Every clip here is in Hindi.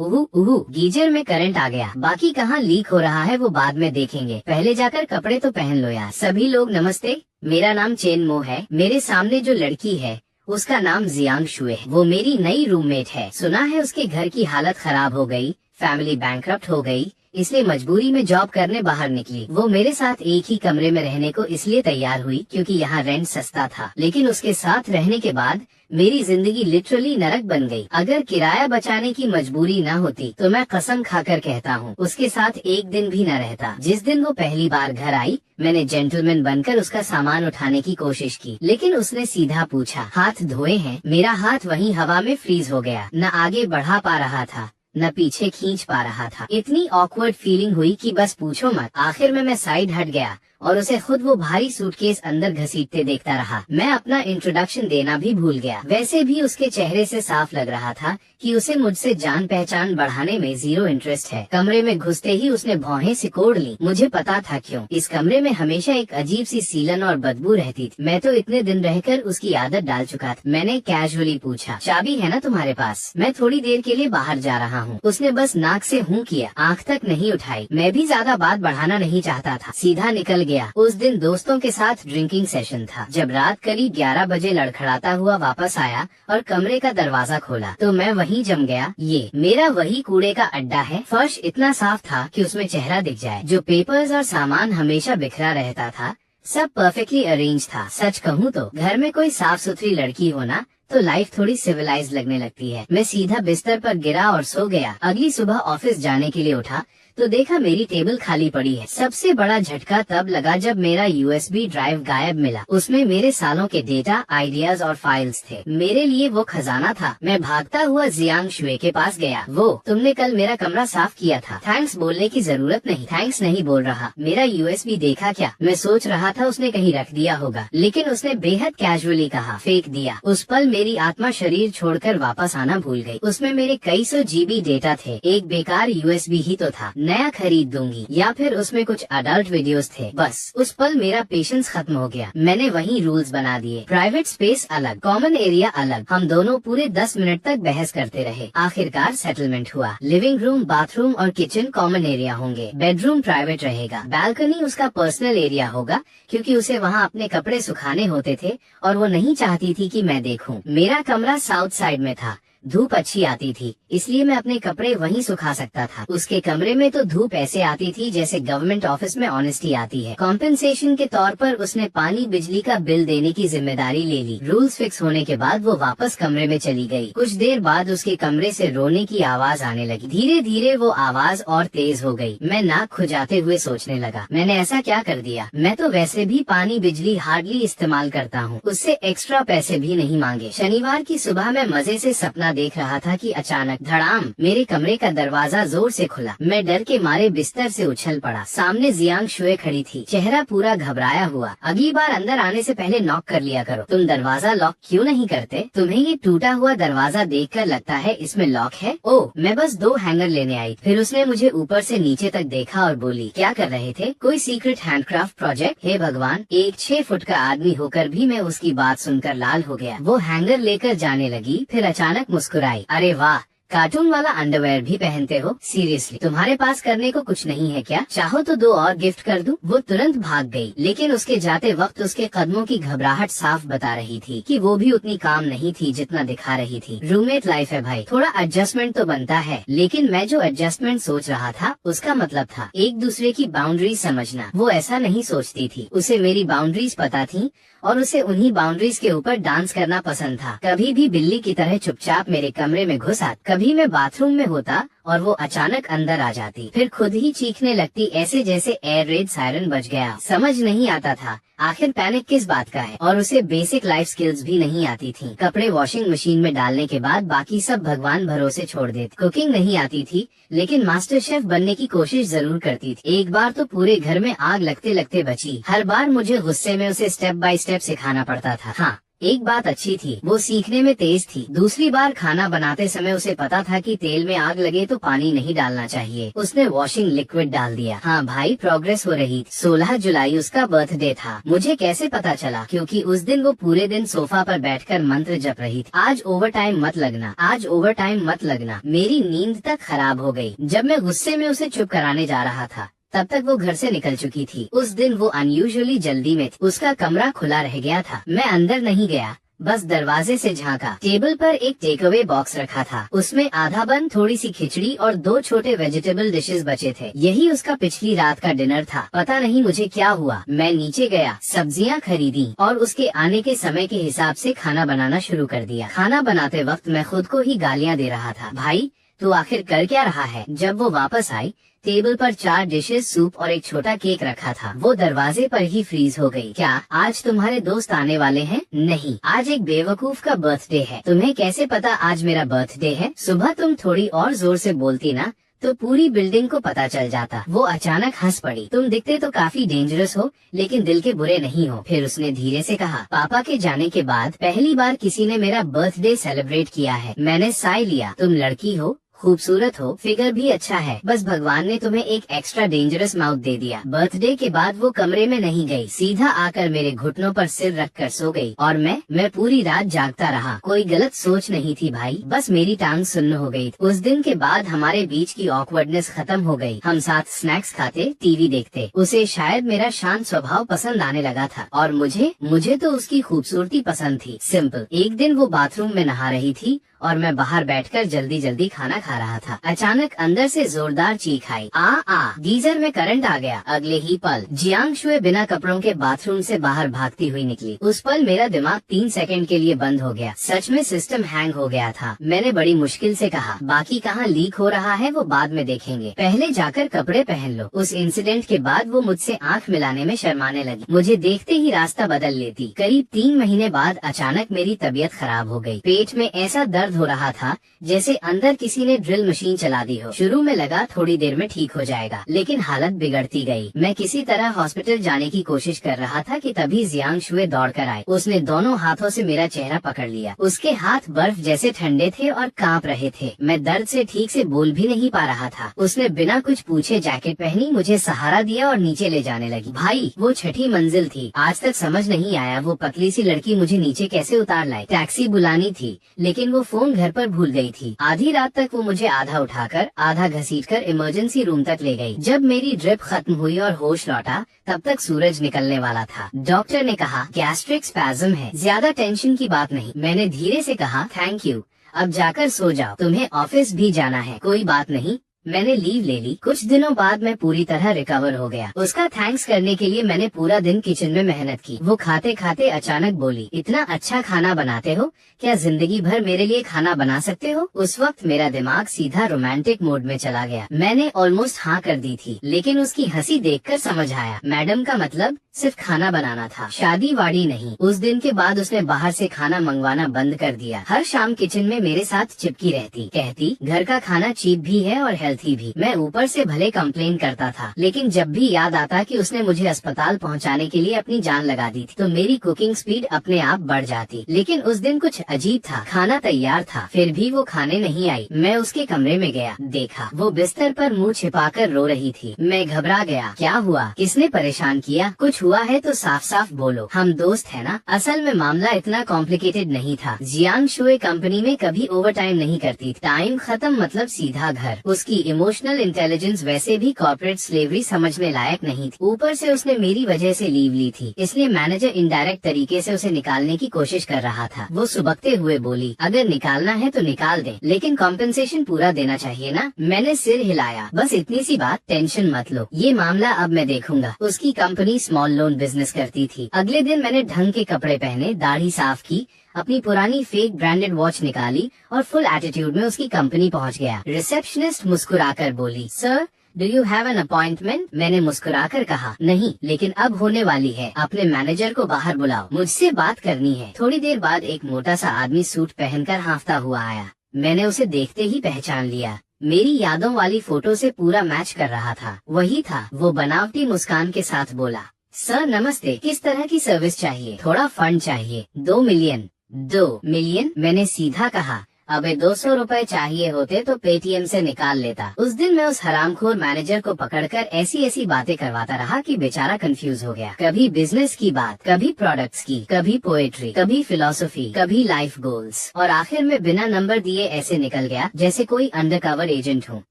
उहू उहू, गीजर में करंट आ गया। बाकी कहाँ लीक हो रहा है वो बाद में देखेंगे, पहले जाकर कपड़े तो पहन लो यार। सभी लोग नमस्ते, मेरा नाम चेन मो है। मेरे सामने जो लड़की है उसका नाम जियांग शुए है। वो मेरी नई रूममेट है। सुना है उसके घर की हालत खराब हो गई, फैमिली बैंकरप्ट हो गई, इसलिए मजबूरी में जॉब करने बाहर निकली। वो मेरे साथ एक ही कमरे में रहने को इसलिए तैयार हुई क्योंकि यहाँ रेंट सस्ता था, लेकिन उसके साथ रहने के बाद मेरी जिंदगी लिटरली नरक बन गई। अगर किराया बचाने की मजबूरी न होती तो मैं कसम खाकर कहता हूँ उसके साथ एक दिन भी न रहता। जिस दिन वो पहली बार घर आई, मैंने जेंटलमैन बनकर उसका सामान उठाने की कोशिश की, लेकिन उसने सीधा पूछा, हाथ धोए हैं? मेरा हाथ वहीं हवा में फ्रीज हो गया। न आगे बढ़ा पा रहा था न पीछे खींच पा रहा था। इतनी ऑकवर्ड फीलिंग हुई कि बस पूछो मत। आखिर में मैं साइड हट गया और उसे खुद वो भारी सूटकेस अंदर घसीटते देखता रहा। मैं अपना इंट्रोडक्शन देना भी भूल गया। वैसे भी उसके चेहरे से साफ लग रहा था कि उसे मुझसे जान पहचान बढ़ाने में जीरो इंटरेस्ट है। कमरे में घुसते ही उसने भौहें सिकोड़ ली। मुझे पता था क्यों। इस कमरे में हमेशा एक अजीब सी सीलन और बदबू रहती थी। मैं तो इतने दिन रहकर उसकी आदत डाल चुका था। मैंने कैजुअली पूछा, चाबी है ना तुम्हारे पास? मैं थोड़ी देर के लिए बाहर जा रहा हूँ। उसने बस नाक से हूँ किया, आँख तक नहीं उठाई। मैं भी ज्यादा बात बढ़ाना नहीं चाहता था, सीधा निकल गया। उस दिन दोस्तों के साथ ड्रिंकिंग सेशन था। जब रात करीब 11 बजे लड़खड़ाता हुआ वापस आया और कमरे का दरवाजा खोला तो मैं वहीं जम गया। ये मेरा वही कूड़े का अड्डा है। फर्श इतना साफ था कि उसमें चेहरा दिख जाए। जो पेपर्स और सामान हमेशा बिखरा रहता था, सब परफेक्टली अरेंज था। सच कहूँ तो घर में कोई साफ सुथरी लड़की होना तो लाइफ थोड़ी सिविलाइज लगने लगती है। मैं सीधा बिस्तर पर गिरा और सो गया। अगली सुबह ऑफिस जाने के लिए उठा तो देखा मेरी टेबल खाली पड़ी है। सबसे बड़ा झटका तब लगा जब मेरा यूएसबी ड्राइव गायब मिला। उसमें मेरे सालों के डेटा, आइडियाज और फाइल्स थे। मेरे लिए वो खजाना था। मैं भागता हुआ जियांग शुए के पास गया। वो, तुमने कल मेरा कमरा साफ किया था। थैंक्स बोलने की जरूरत नहीं। थैंक्स नहीं बोल रहा। मेरा यूएसबी देखा क्या? मैं सोच रहा था उसने कहीं रख दिया होगा, लेकिन उसने बेहद कैजुअली कहा, फेंक दिया। उस पल मेरी आत्मा शरीर छोड़कर वापस आना भूल गई। उसमें मेरे कई सौ जीबी डेटा थे। एक बेकार यूएसबी ही तो था। नया खरीद दूंगी या फिर उसमें कुछ अडल्ट वीडियोस थे। बस उस पल मेरा पेशेंस खत्म हो गया। मैंने वहीं रूल्स बना दिए। प्राइवेट स्पेस अलग, कॉमन एरिया अलग। हम दोनों पूरे 10 मिनट तक बहस करते रहे। आखिरकार सेटलमेंट हुआ। लिविंग रूम, बाथरूम और किचन कॉमन एरिया होंगे। बेडरूम प्राइवेट रहेगा। बालकनी उसका पर्सनल एरिया होगा क्योंकि उसे वहाँ अपने कपड़े सुखाने होते थे और वो नहीं चाहती थी कि मैं देखूं। मेरा कमरा साउथ साइड में था। धूप अच्छी आती थी, इसलिए मैं अपने कपड़े वहीं सुखा सकता था। उसके कमरे में तो धूप ऐसे आती थी जैसे गवर्नमेंट ऑफिस में ऑनेस्टी आती है। कॉम्पेंसेशन के तौर पर उसने पानी बिजली का बिल देने की जिम्मेदारी ले ली। रूल्स फिक्स होने के बाद वो वापस कमरे में चली गई। कुछ देर बाद उसके कमरे से रोने की आवाज आने लगी। धीरे धीरे वो आवाज और तेज हो गई। मैं नाक खुजाते हुए सोचने लगा, मैंने ऐसा क्या कर दिया? मैं तो वैसे भी पानी बिजली हार्डली इस्तेमाल करता हूँ, उससे एक्स्ट्रा पैसे भी नहीं मांगे। शनिवार की सुबह मैं मजे से सपना देख रहा था कि अचानक धड़ाम मेरे कमरे का दरवाजा जोर से खुला। मैं डर के मारे बिस्तर से उछल पड़ा। सामने जियांग शुए खड़ी थी, चेहरा पूरा घबराया हुआ। अगली बार अंदर आने से पहले नॉक कर लिया करो। तुम दरवाजा लॉक क्यों नहीं करते? तुम्हें ये टूटा हुआ दरवाजा देखकर लगता है इसमें लॉक है? ओह, मैं बस 2 हैंगर लेने आई। फिर उसने मुझे ऊपर से नीचे तक देखा और बोली, क्या कर रहे थे? कोई सीक्रेट हैंडक्राफ्ट प्रोजेक्ट? हे भगवान, एक 6 फुट का आदमी होकर भी मैं उसकी बात सुनकर लाल हो गया। वो हैंगर लेकर जाने लगी, फिर अचानक मुस्कुराई। अरे वाह, कार्टून वाला अंडरवेयर भी पहनते हो? सीरियसली, तुम्हारे पास करने को कुछ नहीं है क्या? चाहो तो 2 और गिफ्ट कर दूं? वो तुरंत भाग गई, लेकिन उसके जाते वक्त उसके कदमों की घबराहट साफ बता रही थी कि वो भी उतनी काम नहीं थी जितना दिखा रही थी। रूममेट लाइफ है भाई, थोड़ा एडजस्टमेंट तो बनता है। लेकिन मैं जो एडजस्टमेंट सोच रहा था उसका मतलब था एक दूसरे की बाउंड्रीज समझना। वो ऐसा नहीं सोचती थी। उसे मेरी बाउंड्रीज पता थी और उसे उन्हीं बाउंड्रीज के ऊपर डांस करना पसंद था। कभी भी बिल्ली की तरह चुपचाप मेरे कमरे में घुस आता, कभी मैं बाथरूम में होता और वो अचानक अंदर आ जाती, फिर खुद ही चीखने लगती, ऐसे जैसे एयर रेड सायरन बज गया। समझ नहीं आता था आखिर पैनिक किस बात का है, और उसे बेसिक लाइफ स्किल्स भी नहीं आती थी। कपड़े वॉशिंग मशीन में डालने के बाद बाकी सब भगवान भरोसे छोड़ देती। कुकिंग नहीं आती थी, लेकिन मास्टर शेफ बनने की कोशिश जरूर करती थी। एक बार तो पूरे घर में आग लगते लगते बची। हर बार मुझे गुस्से में उसे स्टेप बाय स्टेप सिखाना पड़ता था। हाँ, एक बात अच्छी थी, वो सीखने में तेज थी। दूसरी बार खाना बनाते समय उसे पता था कि तेल में आग लगे तो पानी नहीं डालना चाहिए। उसने वॉशिंग लिक्विड डाल दिया। हाँ भाई, प्रोग्रेस हो रही थी। 16 जुलाई उसका बर्थडे था। मुझे कैसे पता चला? क्योंकि उस दिन वो पूरे दिन सोफा पर बैठकर मंत्र जप रही थी। आज ओवर टाइम मत लगना, आज ओवर टाइम मत लगना। मेरी नींद तक खराब हो गई। जब मैं गुस्से में उसे चुप कराने जा रहा था, तब तक वो घर से निकल चुकी थी। उस दिन वो अनयूजुअली जल्दी में थी। उसका कमरा खुला रह गया था। मैं अंदर नहीं गया, बस दरवाजे से झांका। टेबल पर एक टेक अवे बॉक्स रखा था। उसमें आधा बंद थोड़ी सी खिचड़ी और 2 छोटे वेजिटेबल डिशेस बचे थे। यही उसका पिछली रात का डिनर था। पता नहीं मुझे क्या हुआ। मैं नीचे गया, सब्जियां खरीदी और उसके आने के समय के हिसाब से खाना बनाना शुरू कर दिया। खाना बनाते वक्त मैं खुद को ही गालियां दे रहा था। भाई, तू आखिर कर क्या रहा है? जब वो वापस आई, टेबल पर 4 डिशेस, सूप और एक छोटा केक रखा था। वो दरवाजे पर ही फ्रीज हो गई। क्या आज तुम्हारे दोस्त आने वाले हैं? नहीं, आज एक बेवकूफ का बर्थडे है। तुम्हें कैसे पता आज मेरा बर्थडे है? सुबह तुम थोड़ी और जोर से बोलती ना, तो पूरी बिल्डिंग को पता चल जाता। वो अचानक हंस पड़ी। तुम दिखते तो काफी डेंजरस हो, लेकिन दिल के बुरे नहीं हो। फिर उसने धीरे से कहा, पापा के जाने के बाद पहली बार किसी ने मेरा बर्थडे सेलिब्रेट किया है। मैंने साय लिया। तुम लड़की हो, खूबसूरत हो, फिगर भी अच्छा है, बस भगवान ने तुम्हें एक एक्स्ट्रा डेंजरस माउथ दे दिया। बर्थडे के बाद वो कमरे में नहीं गई, सीधा आकर मेरे घुटनों पर सिर रखकर सो गई। और मैं पूरी रात जागता रहा। कोई गलत सोच नहीं थी भाई, बस मेरी टांग सुन्न हो गई। उस दिन के बाद हमारे बीच की ऑकवर्डनेस खत्म हो गई। हम साथ स्नैक्स खाते, टीवी देखते। उसे शायद मेरा शांत स्वभाव पसंद आने लगा था, और मुझे तो उसकी खूबसूरती पसंद थी। सिंपल। एक दिन वो बाथरूम में नहा रही थी और मैं बाहर बैठकर जल्दी जल्दी खाना खा रहा था। अचानक अंदर से जोरदार चीख आई, आ गीजर में करंट आ गया। अगले ही पल जियांग शुए बिना कपड़ों के बाथरूम से बाहर भागती हुई निकली। उस पल मेरा दिमाग 3 सेकंड के लिए बंद हो गया। सच में सिस्टम हैंग हो गया था। मैंने बड़ी मुश्किल से कहा, बाकी कहाँ लीक हो रहा है वो बाद में देखेंगे, पहले जाकर कपड़े पहन लो। उस इंसिडेंट के बाद वो मुझसे आँख मिलाने में शर्माने लगी। मुझे देखते ही रास्ता बदल लेती। करीब 3 महीने बाद अचानक मेरी तबीयत खराब हो गई। पेट में ऐसा दर्द हो रहा था जैसे अंदर किसी ने ड्रिल मशीन चला दी हो। शुरू में लगा थोड़ी देर में ठीक हो जाएगा, लेकिन हालत बिगड़ती गई। मैं किसी तरह हॉस्पिटल जाने की कोशिश कर रहा था कि तभी जियांग शुए दौड़ कर आए। उसने दोनों हाथों से मेरा चेहरा पकड़ लिया। उसके हाथ बर्फ जैसे ठंडे थे और कांप रहे थे। मैं दर्द से ठीक से बोल भी नहीं पा रहा था। उसने बिना कुछ पूछे जैकेट पहनी, मुझे सहारा दिया और नीचे ले जाने लगी। भाई, वो 6ठी मंजिल थी। आज तक समझ नहीं आया वो पतली सी लड़की मुझे नीचे कैसे उतार लाई। टैक्सी बुलानी थी, लेकिन वो फोन घर पर भूल गई थी। आधी रात तक वो मुझे आधा उठाकर आधा घसीटकर इमरजेंसी रूम तक ले गई। जब मेरी ड्रिप खत्म हुई और होश लौटा, तब तक सूरज निकलने वाला था। डॉक्टर ने कहा गैस्ट्रिक स्पैज्म है, ज्यादा टेंशन की बात नहीं। मैंने धीरे से कहा, थैंक यू, अब जाकर सो जाओ, तुम्हें ऑफिस भी जाना है। कोई बात नहीं, मैंने लीव ले ली। कुछ दिनों बाद मैं पूरी तरह रिकवर हो गया। उसका थैंक्स करने के लिए मैंने पूरा दिन किचन में मेहनत की। वो खाते खाते अचानक बोली, इतना अच्छा खाना बनाते हो, क्या जिंदगी भर मेरे लिए खाना बना सकते हो? उस वक्त मेरा दिमाग सीधा रोमांटिक मोड में चला गया। मैंने ऑलमोस्ट हाँ कर दी थी, लेकिन उसकी हंसी देखकर समझ आया, मैडम का मतलब सिर्फ खाना बनाना था, शादी वाड़ी नहीं। उस दिन के बाद उसने बाहर से खाना मंगवाना बंद कर दिया। हर शाम किचन में मेरे साथ चिपकी रहती, कहती घर का खाना चीप भी है और हेल्थी भी। मैं ऊपर से भले कंप्लेन करता था, लेकिन जब भी याद आता कि उसने मुझे अस्पताल पहुंचाने के लिए अपनी जान लगा दी थी, तो मेरी कुकिंग स्पीड अपने आप बढ़ जाती। लेकिन उस दिन कुछ अजीब था। खाना तैयार था, फिर भी वो खाने नहीं आई। मैं उसके कमरे में गया, देखा वो बिस्तर पर मुंह छिपाकर रो रही थी। मैं घबरा गया, क्या हुआ, किसने परेशान किया? कुछ हुआ है तो साफ साफ बोलो, हम दोस्त है ना। असल में मामला इतना कॉम्प्लिकेटेड नहीं था। जियांग शुए कंपनी में कभी ओवर टाइम नहीं करती। टाइम खत्म मतलब सीधा घर। उसकी इमोशनल इंटेलिजेंस वैसे भी कॉर्पोरेट स्लेवरी समझने लायक नहीं थी। ऊपर से उसने मेरी वजह से लीव ली थी, इसलिए मैनेजर इनडायरेक्ट तरीके से उसे निकालने की कोशिश कर रहा था। वो सुबकते हुए बोली, अगर निकालना है तो निकाल दे, लेकिन कॉम्पेंसेशन पूरा देना चाहिए ना। मैंने सिर हिलाया, बस इतनी सी बात, टेंशन मत लो, ये मामला अब मैं देखूंगा। उसकी कंपनी स्मॉल लोन बिजनेस करती थी। अगले दिन मैंने ढंग के कपड़े पहने, दाढ़ी साफ की, अपनी पुरानी फेक ब्रांडेड वॉच निकाली और फुल एटीट्यूड में उसकी कंपनी पहुंच गया। रिसेप्शनिस्ट मुस्कुराकर बोली, sir do you have an appointment? मैंने मुस्कुराकर कहा, नहीं, लेकिन अब होने वाली है। अपने मैनेजर को बाहर बुलाओ, मुझसे बात करनी है। थोड़ी देर बाद एक मोटा सा आदमी सूट पहनकर हांफता हुआ आया। मैंने उसे देखते ही पहचान लिया। मेरी यादों वाली फोटो से पूरा मैच कर रहा था। वही था। वो बनावटी मुस्कान के साथ बोला, सर नमस्ते, किस तरह की सर्विस चाहिए? थोड़ा फंड चाहिए। 2 मिलियन। 2 मिलियन? मैंने सीधा कहा। अबे 200 रुपए चाहिए होते तो पेटीएम से निकाल लेता। उस दिन मैं उस हरामखोर मैनेजर को पकड़कर ऐसी ऐसी बातें करवाता रहा कि बेचारा कंफ्यूज हो गया। कभी बिजनेस की बात, कभी प्रोडक्ट्स की, कभी पोएट्री, कभी फिलोसफी, कभी लाइफ गोल्स, और आखिर में बिना नंबर दिए ऐसे निकल गया जैसे कोई अंडरकवर एजेंट हो।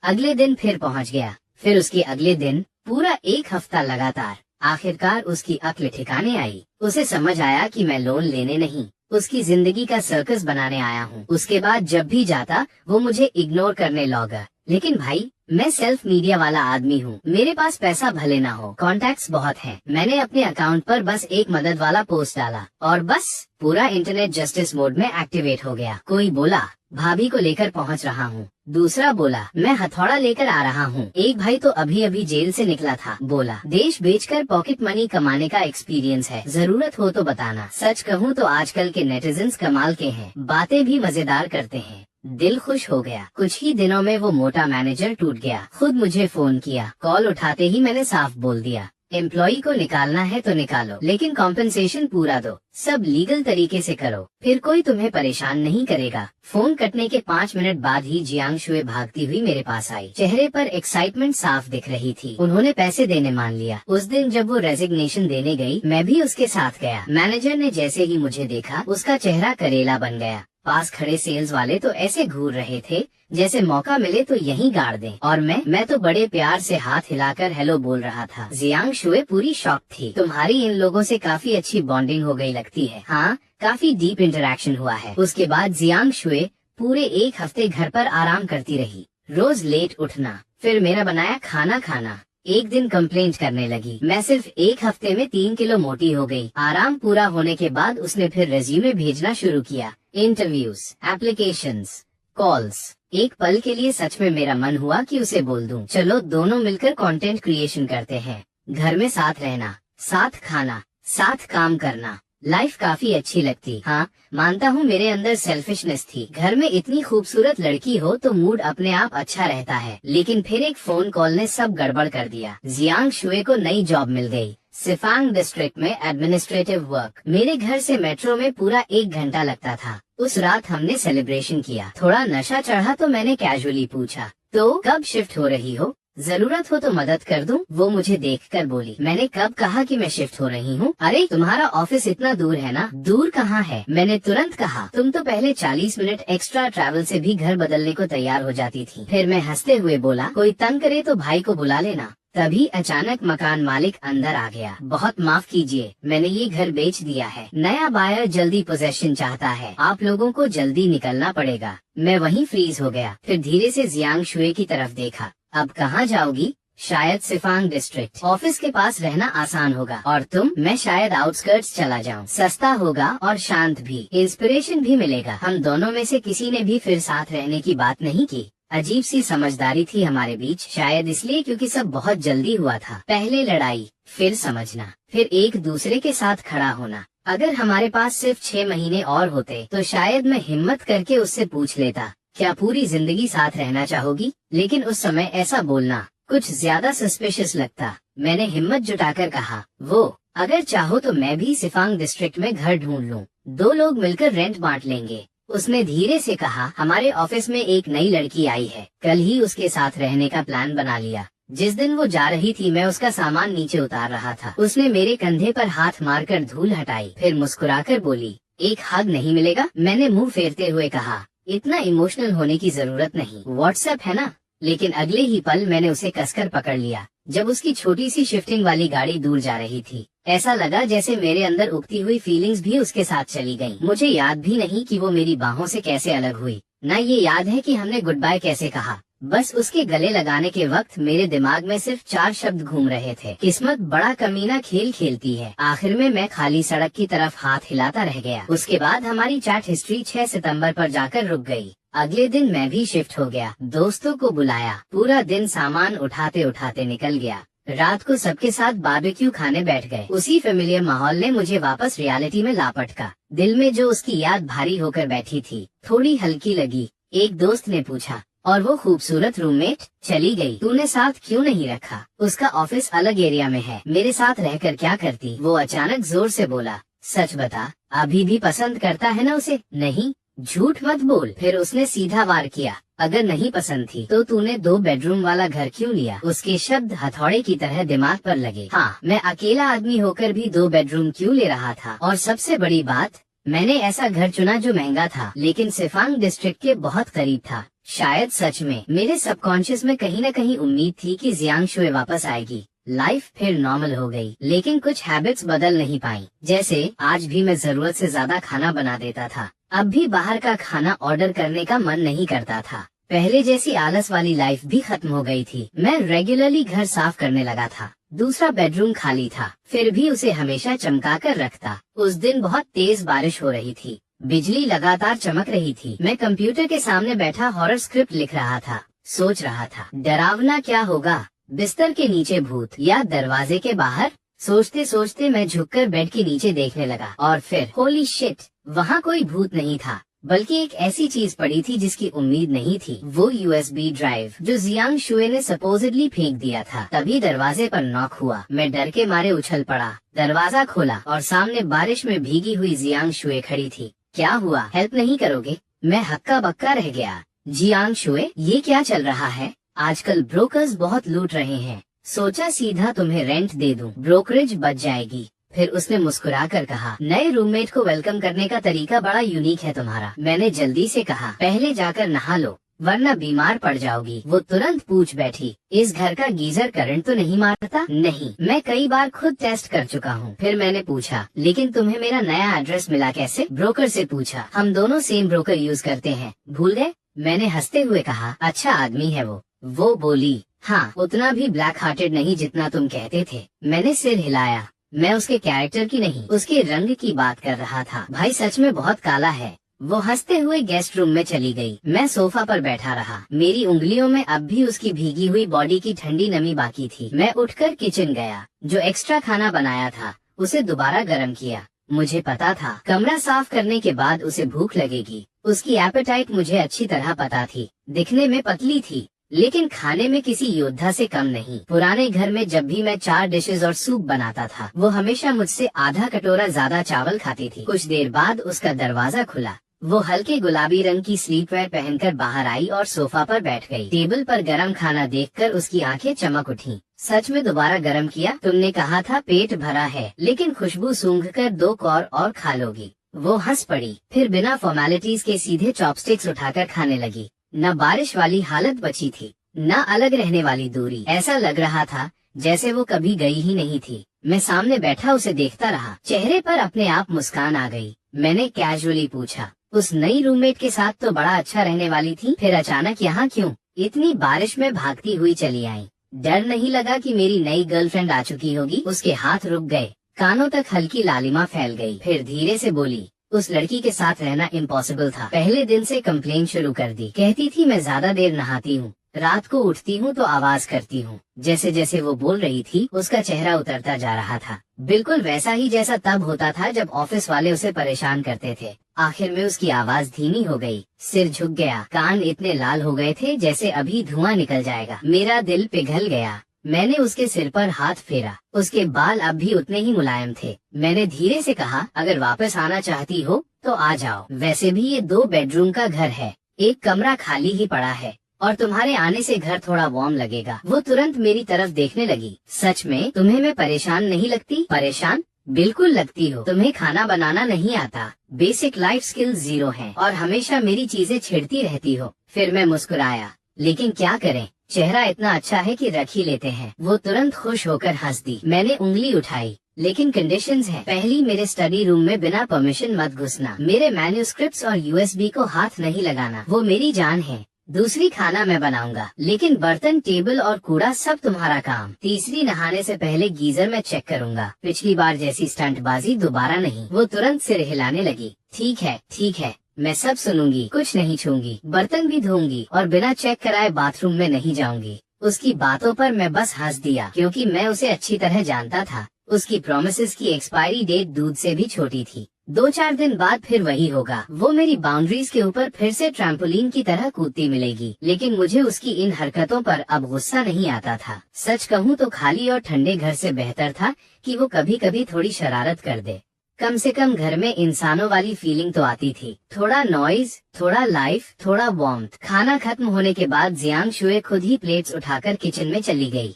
अगले दिन फिर पहुँच गया, फिर उसके अगले दिन, पूरा 1 हफ्ता लगातार। आखिरकार उसकी अक्ल ठिकाने आई। उसे समझ आया कि मैं लोन लेने नहीं, उसकी जिंदगी का सर्कस बनाने आया हूँ। उसके बाद जब भी जाता वो मुझे इग्नोर करने लगा। लेकिन भाई, मैं सेल्फ मीडिया वाला आदमी हूँ, मेरे पास पैसा भले ना हो, कॉन्टैक्ट्स बहुत हैं। मैंने अपने अकाउंट पर बस एक मदद वाला पोस्ट डाला और बस पूरा इंटरनेट जस्टिस मोड में एक्टिवेट हो गया। कोई बोला भाभी को लेकर पहुँच रहा हूँ, दूसरा बोला मैं हथौड़ा लेकर आ रहा हूँ, एक भाई तो अभी अभी जेल से निकला था, बोला देश बेचकर पॉकेट मनी कमाने का एक्सपीरियंस है, जरूरत हो तो बताना। सच कहूँ तो आजकल के नेटिजन्स कमाल के हैं, बातें भी मजेदार करते हैं। दिल खुश हो गया। कुछ ही दिनों में वो मोटा मैनेजर टूट गया। खुद मुझे फोन किया, कॉल उठाते ही मैंने साफ बोल दिया, एम्प्लॉई को निकालना है तो निकालो, लेकिन कॉम्पेंसेशन पूरा दो, सब लीगल तरीके से करो, फिर कोई तुम्हें परेशान नहीं करेगा। फोन कटने के 5 मिनट बाद ही जियांग शुए भागती हुई मेरे पास आई। चेहरे पर एक्साइटमेंट साफ दिख रही थी। उन्होंने पैसे देने मान लिया। उस दिन जब वो रेजिग्नेशन देने गई, मैं भी उसके साथ गया। मैनेजर ने जैसे ही मुझे देखा, उसका चेहरा करेला बन गया। पास खड़े सेल्स वाले तो ऐसे घूर रहे थे जैसे मौका मिले तो यहीं गाड़ दें, और मैं तो बड़े प्यार से हाथ हिलाकर हेलो बोल रहा था। जियांग शुए पूरी शॉक थी। तुम्हारी इन लोगों से काफी अच्छी बॉन्डिंग हो गई लगती है। हाँ, काफी डीप इंटरेक्शन हुआ है। उसके बाद जियांग शुए पूरे 1 हफ्ते घर पर आराम करती रही, रोज लेट उठना, फिर मेरा बनाया खाना खाना। एक दिन कंप्लेंट करने लगी, मैं सिर्फ 1 हफ्ते में 3 किलो मोटी हो गई। आराम पूरा होने के बाद उसने फिर रेज्यूमे भेजना शुरू किया, इंटरव्यूज, एप्लीकेशंस, कॉल्स। एक पल के लिए सच में मेरा मन हुआ कि उसे बोल दूं, चलो दोनों मिलकर कंटेंट क्रिएशन करते हैं। घर में साथ रहना, साथ खाना, साथ काम करना, लाइफ काफी अच्छी लगती। हाँ, मानता हूँ मेरे अंदर सेल्फिशनेस थी। घर में इतनी खूबसूरत लड़की हो तो मूड अपने आप अच्छा रहता है, लेकिन फिर एक फोन कॉल ने सब गड़बड़ कर दिया। जियांग शुए को नई जॉब मिल गई, सिफांग डिस्ट्रिक्ट में एडमिनिस्ट्रेटिव वर्क। मेरे घर से मेट्रो में पूरा 1 घंटा लगता था। उस रात हमने सेलिब्रेशन किया। थोड़ा नशा चढ़ा तो मैंने कैजुअली पूछा, तो कब शिफ्ट हो रही हो, जरूरत हो तो मदद कर दूं? वो मुझे देखकर बोली, मैंने कब कहा कि मैं शिफ्ट हो रही हूँ? अरे तुम्हारा ऑफिस इतना दूर है ना। दूर कहाँ है, मैंने तुरंत कहा। तुम तो पहले 40 मिनट एक्स्ट्रा ट्रैवल से भी घर बदलने को तैयार हो जाती थी। फिर मैं हंसते हुए बोला, कोई तंग करे तो भाई को बुला लेना। तभी अचानक मकान मालिक अंदर आ गया। बहुत माफ कीजिए, मैंने ये घर बेच दिया है, नया बायर जल्दी पोजेशन चाहता है, आप लोगों को जल्दी निकलना पड़ेगा। मैं वहीं फ्रीज हो गया, फिर धीरे से जियांग शुए की तरफ देखा। अब कहाँ जाओगी? शायद सिफांग डिस्ट्रिक्ट, ऑफिस के पास रहना आसान होगा। और तुम? मैं शायद आउटस्कर्ट्स चला जाऊँ, सस्ता होगा और शांत भी, इंस्पिरेशन भी मिलेगा। हम दोनों में से किसी ने भी फिर साथ रहने की बात नहीं की। अजीब सी समझदारी थी हमारे बीच, शायद इसलिए क्योंकि सब बहुत जल्दी हुआ था। पहले लड़ाई, फिर समझना, फिर एक दूसरे के साथ खड़ा होना। अगर हमारे पास सिर्फ 6 महीने और होते तो शायद मैं हिम्मत करके उससे पूछ लेता, क्या पूरी जिंदगी साथ रहना चाहोगी? लेकिन उस समय ऐसा बोलना कुछ ज्यादा सस्पिशियस लगता। मैंने हिम्मत जुटाकर कहा, वो अगर चाहो तो मैं भी सिफांग डिस्ट्रिक्ट में घर ढूंढ लूं, 2 लोग मिलकर रेंट बांट लेंगे। उसने धीरे से कहा, हमारे ऑफिस में एक नई लड़की आई है, कल ही उसके साथ रहने का प्लान बना लिया। जिस दिन वो जा रही थी मैं उसका सामान नीचे उतार रहा था। उसने मेरे कंधे पर हाथ मारकर धूल हटाई, फिर मुस्कुराकर बोली, एक हग नहीं मिलेगा? मैंने मुंह फेरते हुए कहा, इतना इमोशनल होने की जरूरत नहीं, व्हाट्सएप है ना। लेकिन अगले ही पल मैंने उसे कसकर पकड़ लिया। जब उसकी छोटी सी शिफ्टिंग वाली गाड़ी दूर जा रही थी, ऐसा लगा जैसे मेरे अंदर उगती हुई फीलिंग्स भी उसके साथ चली गईं। मुझे याद भी नहीं कि वो मेरी बाहों से कैसे अलग हुई, न ये याद है कि हमने गुड बाय कैसे कहा। बस उसके गले लगाने के वक्त मेरे दिमाग में सिर्फ 4 शब्द घूम रहे थे, किस्मत बड़ा कमीना खेल खेलती है। आखिर में मैं खाली सड़क की तरफ हाथ हिलाता रह गया। उसके बाद हमारी चैट हिस्ट्री 6 सितंबर पर जाकर रुक गई। अगले दिन मैं भी शिफ्ट हो गया, दोस्तों को बुलाया, पूरा दिन सामान उठाते उठाते निकल गया। रात को सबके साथ बारबेक्यू खाने बैठ गए। उसी फेमिलियर माहौल ने मुझे वापस रियलिटी में लापटका। दिल में जो उसकी याद भारी होकर बैठी थी, थोड़ी हल्की लगी। एक दोस्त ने पूछा, और वो खूबसूरत रूममेट चली गई। तूने साथ क्यों नहीं रखा? उसका ऑफिस अलग एरिया में है, मेरे साथ रहकर क्या करती? वो अचानक जोर से बोला। सच बता, अभी भी पसंद करता है ना उसे? नहीं, झूठ मत बोल। फिर उसने सीधा वार किया। अगर नहीं पसंद थी तो तूने 2 बेडरूम वाला घर क्यों लिया? उसके शब्द हथौड़े की तरह दिमाग पर लगे। हाँ, मैं अकेला आदमी होकर भी 2 बेडरूम क्यों ले रहा था? और सबसे बड़ी बात, मैंने ऐसा घर चुना जो महंगा था लेकिन सिफांग डिस्ट्रिक्ट के बहुत करीब था। शायद सच में मेरे सबकॉन्शियस में कहीं न कहीं उम्मीद थी कि जियांग शुए वापस आएगी। लाइफ फिर नॉर्मल हो गई, लेकिन कुछ हैबिट्स बदल नहीं पाई। जैसे आज भी मैं जरूरत से ज्यादा खाना बना देता था। अब भी बाहर का खाना ऑर्डर करने का मन नहीं करता था। पहले जैसी आलस वाली लाइफ भी खत्म हो गई थी। मैं रेगुलरली घर साफ करने लगा था। दूसरा बेडरूम खाली था, फिर भी उसे हमेशा चमका कर रखता। उस दिन बहुत तेज बारिश हो रही थी, बिजली लगातार चमक रही थी। मैं कंप्यूटर के सामने बैठा हॉरर स्क्रिप्ट लिख रहा था। सोच रहा था डरावना क्या होगा, बिस्तर के नीचे भूत या दरवाजे के बाहर? सोचते सोचते मैं झुककर बेड के नीचे देखने लगा और फिर होली शिट, वहाँ कोई भूत नहीं था, बल्कि एक ऐसी चीज पड़ी थी जिसकी उम्मीद नहीं थी। वो यूएसबी ड्राइव जो जियांग शुए ने सपोजिटली फेंक दिया था। तभी दरवाजे पर नॉक हुआ। मैं डर के मारे उछल पड़ा, दरवाजा खोला और सामने बारिश में भीगी हुई जियांग शुए खड़ी थी। क्या हुआ, हेल्प नहीं करोगे? मैं हक्का बक्का रह गया। जियांग शुए, ये क्या चल रहा है? आजकल ब्रोकर्स बहुत लूट रहे हैं, सोचा सीधा तुम्हें रेंट दे दूं, ब्रोकरेज बच जाएगी। फिर उसने मुस्कुरा कर कहा, नए रूममेट को वेलकम करने का तरीका बड़ा यूनिक है तुम्हारा। मैंने जल्दी से कहा, पहले जाकर नहा लो वरना बीमार पड़ जाओगी। वो तुरंत पूछ बैठी, इस घर का गीजर करंट तो नहीं मारता? नहीं, मैं कई बार खुद टेस्ट कर चुका हूँ। फिर मैंने पूछा, लेकिन तुम्हें मेरा नया एड्रेस मिला कैसे? ब्रोकर से पूछा, हम दोनों सेम ब्रोकर यूज करते हैं, भूल गए? मैंने हंसते हुए कहा, अच्छा आदमी है वो। वो बोली, हाँ, उतना भी ब्लैक हार्टेड नहीं जितना तुम कहते थे। मैंने सिर हिलाया। मैं उसके कैरेक्टर की नहीं, उसके रंग की बात कर रहा था। भाई सच में बहुत काला है। वो हंसते हुए गेस्ट रूम में चली गई। मैं सोफा पर बैठा रहा। मेरी उंगलियों में अब भी उसकी भीगी हुई बॉडी की ठंडी नमी बाकी थी। मैं उठकर किचन गया। जो एक्स्ट्रा खाना बनाया था उसे दोबारा गर्म किया। मुझे पता था कमरा साफ करने के बाद उसे भूख लगेगी। उसकी एपेटाइट मुझे अच्छी तरह पता थी। दिखने में पतली थी लेकिन खाने में किसी योद्धा से कम नहीं। पुराने घर में जब भी मैं 4 डिशेस और सूप बनाता था, वो हमेशा मुझसे आधा कटोरा ज्यादा चावल खाती थी। कुछ देर बाद उसका दरवाजा खुला। वो हल्के गुलाबी रंग की स्लीपवेयर पहनकर बाहर आई और सोफा पर बैठ गई। टेबल पर गरम खाना देखकर उसकी आंखें चमक उठी। सच में दोबारा गरम किया? तुमने कहा था पेट भरा है, लेकिन खुशबू सूंघकर 2 कौर और खा लोगी। वो हंस पड़ी, फिर बिना फॉर्मेलिटीज के सीधे चॉपस्टिक्स उठाकर खाने लगी। न बारिश वाली हालत बची थी, न अलग रहने वाली दूरी। ऐसा लग रहा था जैसे वो कभी गई ही नहीं थी। मैं सामने बैठा उसे देखता रहा। चेहरे पर अपने आप मुस्कान आ गई। मैंने कैजुअली पूछा, उस नई रूममेट के साथ तो बड़ा अच्छा रहने वाली थी, फिर अचानक यहाँ क्यों? इतनी बारिश में भागती हुई चली आई। डर नहीं लगा कि मेरी नई गर्लफ्रेंड आ चुकी होगी? उसके हाथ रुक गए, कानों तक हल्की लालिमा फैल गई। फिर धीरे से बोली, उस लड़की के साथ रहना इम्पॉसिबल था। पहले दिन से कंप्लेन शुरू कर दी। कहती थी मैं ज्यादा देर नहाती हूँ, रात को उठती हूँ तो आवाज करती हूँ। जैसे जैसे वो बोल रही थी उसका चेहरा उतरता जा रहा था, बिल्कुल वैसा ही जैसा तब होता था जब ऑफिस वाले उसे परेशान करते थे। आखिर में उसकी आवाज धीमी हो गई, सिर झुक गया, कान इतने लाल हो गए थे जैसे अभी धुआं निकल जाएगा। मेरा दिल पिघल गया। मैंने उसके सिर पर हाथ फेरा। उसके बाल अब भी उतने ही मुलायम थे। मैंने धीरे से कहा, अगर वापस आना चाहती हो तो आ जाओ। वैसे भी ये 2 बेडरूम का घर है, एक कमरा खाली ही पड़ा है और तुम्हारे आने से घर थोड़ा वार्म लगेगा। वो तुरंत मेरी तरफ देखने लगी। सच में तुम्हें मैं परेशान नहीं लगती? परेशान बिल्कुल लगती हो। तुम्हें खाना बनाना नहीं आता, बेसिक लाइफ स्किल्स 0 हैं और हमेशा मेरी चीजें छेड़ती रहती हो। फिर मैं मुस्कुराया, लेकिन क्या करें, चेहरा इतना अच्छा है कि रख ही लेते हैं। वो तुरंत खुश होकर हंस दी। मैंने उंगली उठाई, लेकिन कंडीशंस हैं। पहली, मेरे स्टडी रूम में बिना परमिशन मत घुसना। मेरे मैन्युस्क्रिप्ट्स और यूएसबी को हाथ नहीं लगाना, वो मेरी जान है। दूसरी, खाना मैं बनाऊंगा, लेकिन बर्तन, टेबल और कूड़ा सब तुम्हारा काम। तीसरी, नहाने से पहले गीजर में चेक करूंगा, पिछली बार जैसी स्टंटबाजी दोबारा नहीं। वो तुरंत सिर हिलाने लगी। ठीक है ठीक है, मैं सब सुनूंगी, कुछ नहीं छूंगी, बर्तन भी धोऊंगी और बिना चेक कराए बाथरूम में नहीं जाऊंगी। उसकी बातों पर मैं बस हंस दिया, क्योंकि मैं उसे अच्छी तरह जानता था। उसकी प्रोमिसेस की एक्सपायरी डेट दूध से भी छोटी थी। 2-4 दिन बाद फिर वही होगा। वो मेरी बाउंड्रीज के ऊपर फिर से ट्रैम्पोलिन की तरह कूदती मिलेगी। लेकिन मुझे उसकी इन हरकतों पर अब गुस्सा नहीं आता था। सच कहूँ तो खाली और ठंडे घर से बेहतर था कि वो कभी कभी थोड़ी शरारत कर दे। कम से कम घर में इंसानों वाली फीलिंग तो आती थी। थोड़ा नॉइज, थोड़ा लाइफ, थोड़ा वार्मथ। खाना खत्म होने के बाद जियांग शुए खुद ही प्लेट्स उठाकर किचन में चली गई।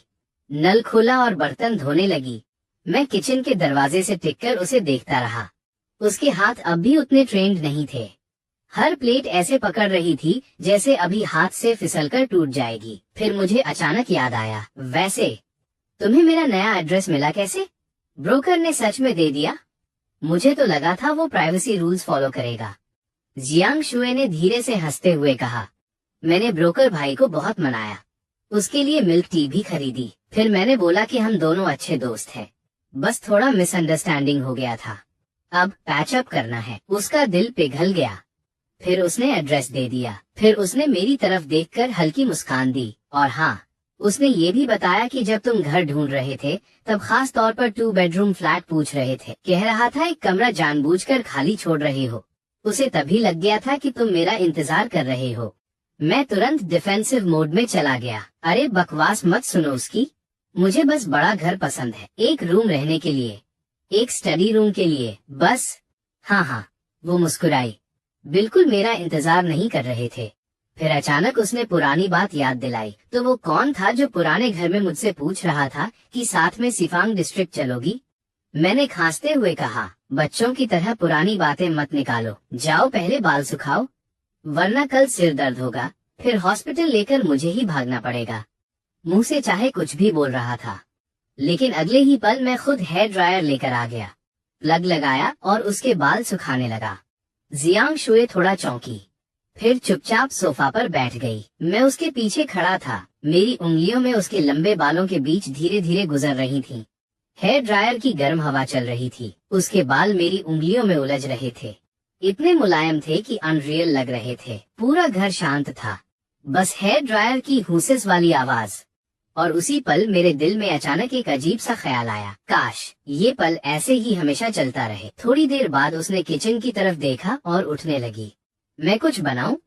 नल खोला और बर्तन धोने लगी। मैं किचन के दरवाजे से टिककर उसे देखता रहा। उसके हाथ अब भी उतने ट्रेंड नहीं थे। हर प्लेट ऐसे पकड़ रही थी जैसे अभी हाथ से फिसलकर टूट जाएगी। फिर मुझे अचानक याद आया, वैसे तुम्हें मेरा नया एड्रेस मिला कैसे? ब्रोकर ने सच में दे दिया? मुझे तो लगा था वो प्राइवेसी रूल्स फॉलो करेगा। जियांग शुए ने धीरे से हंसते हुए कहा, मैंने ब्रोकर भाई को बहुत मनाया, उसके लिए मिल्क टी भी खरीदी। फिर मैंने बोला कि हम दोनों अच्छे दोस्त हैं, बस थोड़ा मिसअंडरस्टैंडिंग हो गया था, अब पैच अप करना है। उसका दिल पिघल गया। फिर उसने एड्रेस दे दिया। फिर उसने मेरी तरफ देखकर हल्की मुस्कान दी। और हाँ, उसने ये भी बताया कि जब तुम घर ढूंढ रहे थे तब खास तौर पर 2 बेडरूम फ्लैट पूछ रहे थे। कह रहा था एक कमरा जानबूझकर खाली छोड़ रहे हो। उसे तभी लग गया था कि तुम मेरा इंतजार कर रहे हो। मैं तुरंत डिफेंसिव मोड में चला गया। अरे बकवास मत सुनो उसकी, मुझे बस बड़ा घर पसंद है, एक रूम रहने के लिए, एक स्टडी रूम के लिए, बस। हाँ, वो मुस्कुराई। बिल्कुल मेरा इंतजार नहीं कर रहे थे। फिर अचानक उसने पुरानी बात याद दिलाई। तो वो कौन था जो पुराने घर में मुझसे पूछ रहा था कि साथ में सिफांग डिस्ट्रिक्ट चलोगी? मैंने खांसते हुए कहा, बच्चों की तरह पुरानी बातें मत निकालो, जाओ पहले बाल सुखाओ, वरना कल सिर दर्द होगा, फिर हॉस्पिटल लेकर मुझे ही भागना पड़ेगा। मुंह से चाहे कुछ भी बोल रहा था, लेकिन अगले ही पल मैं खुद हेयर ड्रायर लेकर आ गया, प्लग लगाया और उसके बाल सुखाने लगा। जियांग शुए थोड़ा चौंकी, फिर चुपचाप सोफा पर बैठ गई। मैं उसके पीछे खड़ा था, मेरी उंगलियों में उसके लंबे बालों के बीच धीरे धीरे गुजर रही थी। हेयर ड्रायर की गर्म हवा चल रही थी, उसके बाल मेरी उंगलियों में उलझ रहे थे, इतने मुलायम थे कि अनरियल लग रहे थे। पूरा घर शांत था, बस हेयर ड्रायर की हुसिस वाली आवाज। और उसी पल मेरे दिल में अचानक एक अजीब सा ख्याल आया, काश ये पल ऐसे ही हमेशा चलता रहे। थोड़ी देर बाद उसने किचन की तरफ देखा और उठने लगी। मैं कुछ बनाऊं?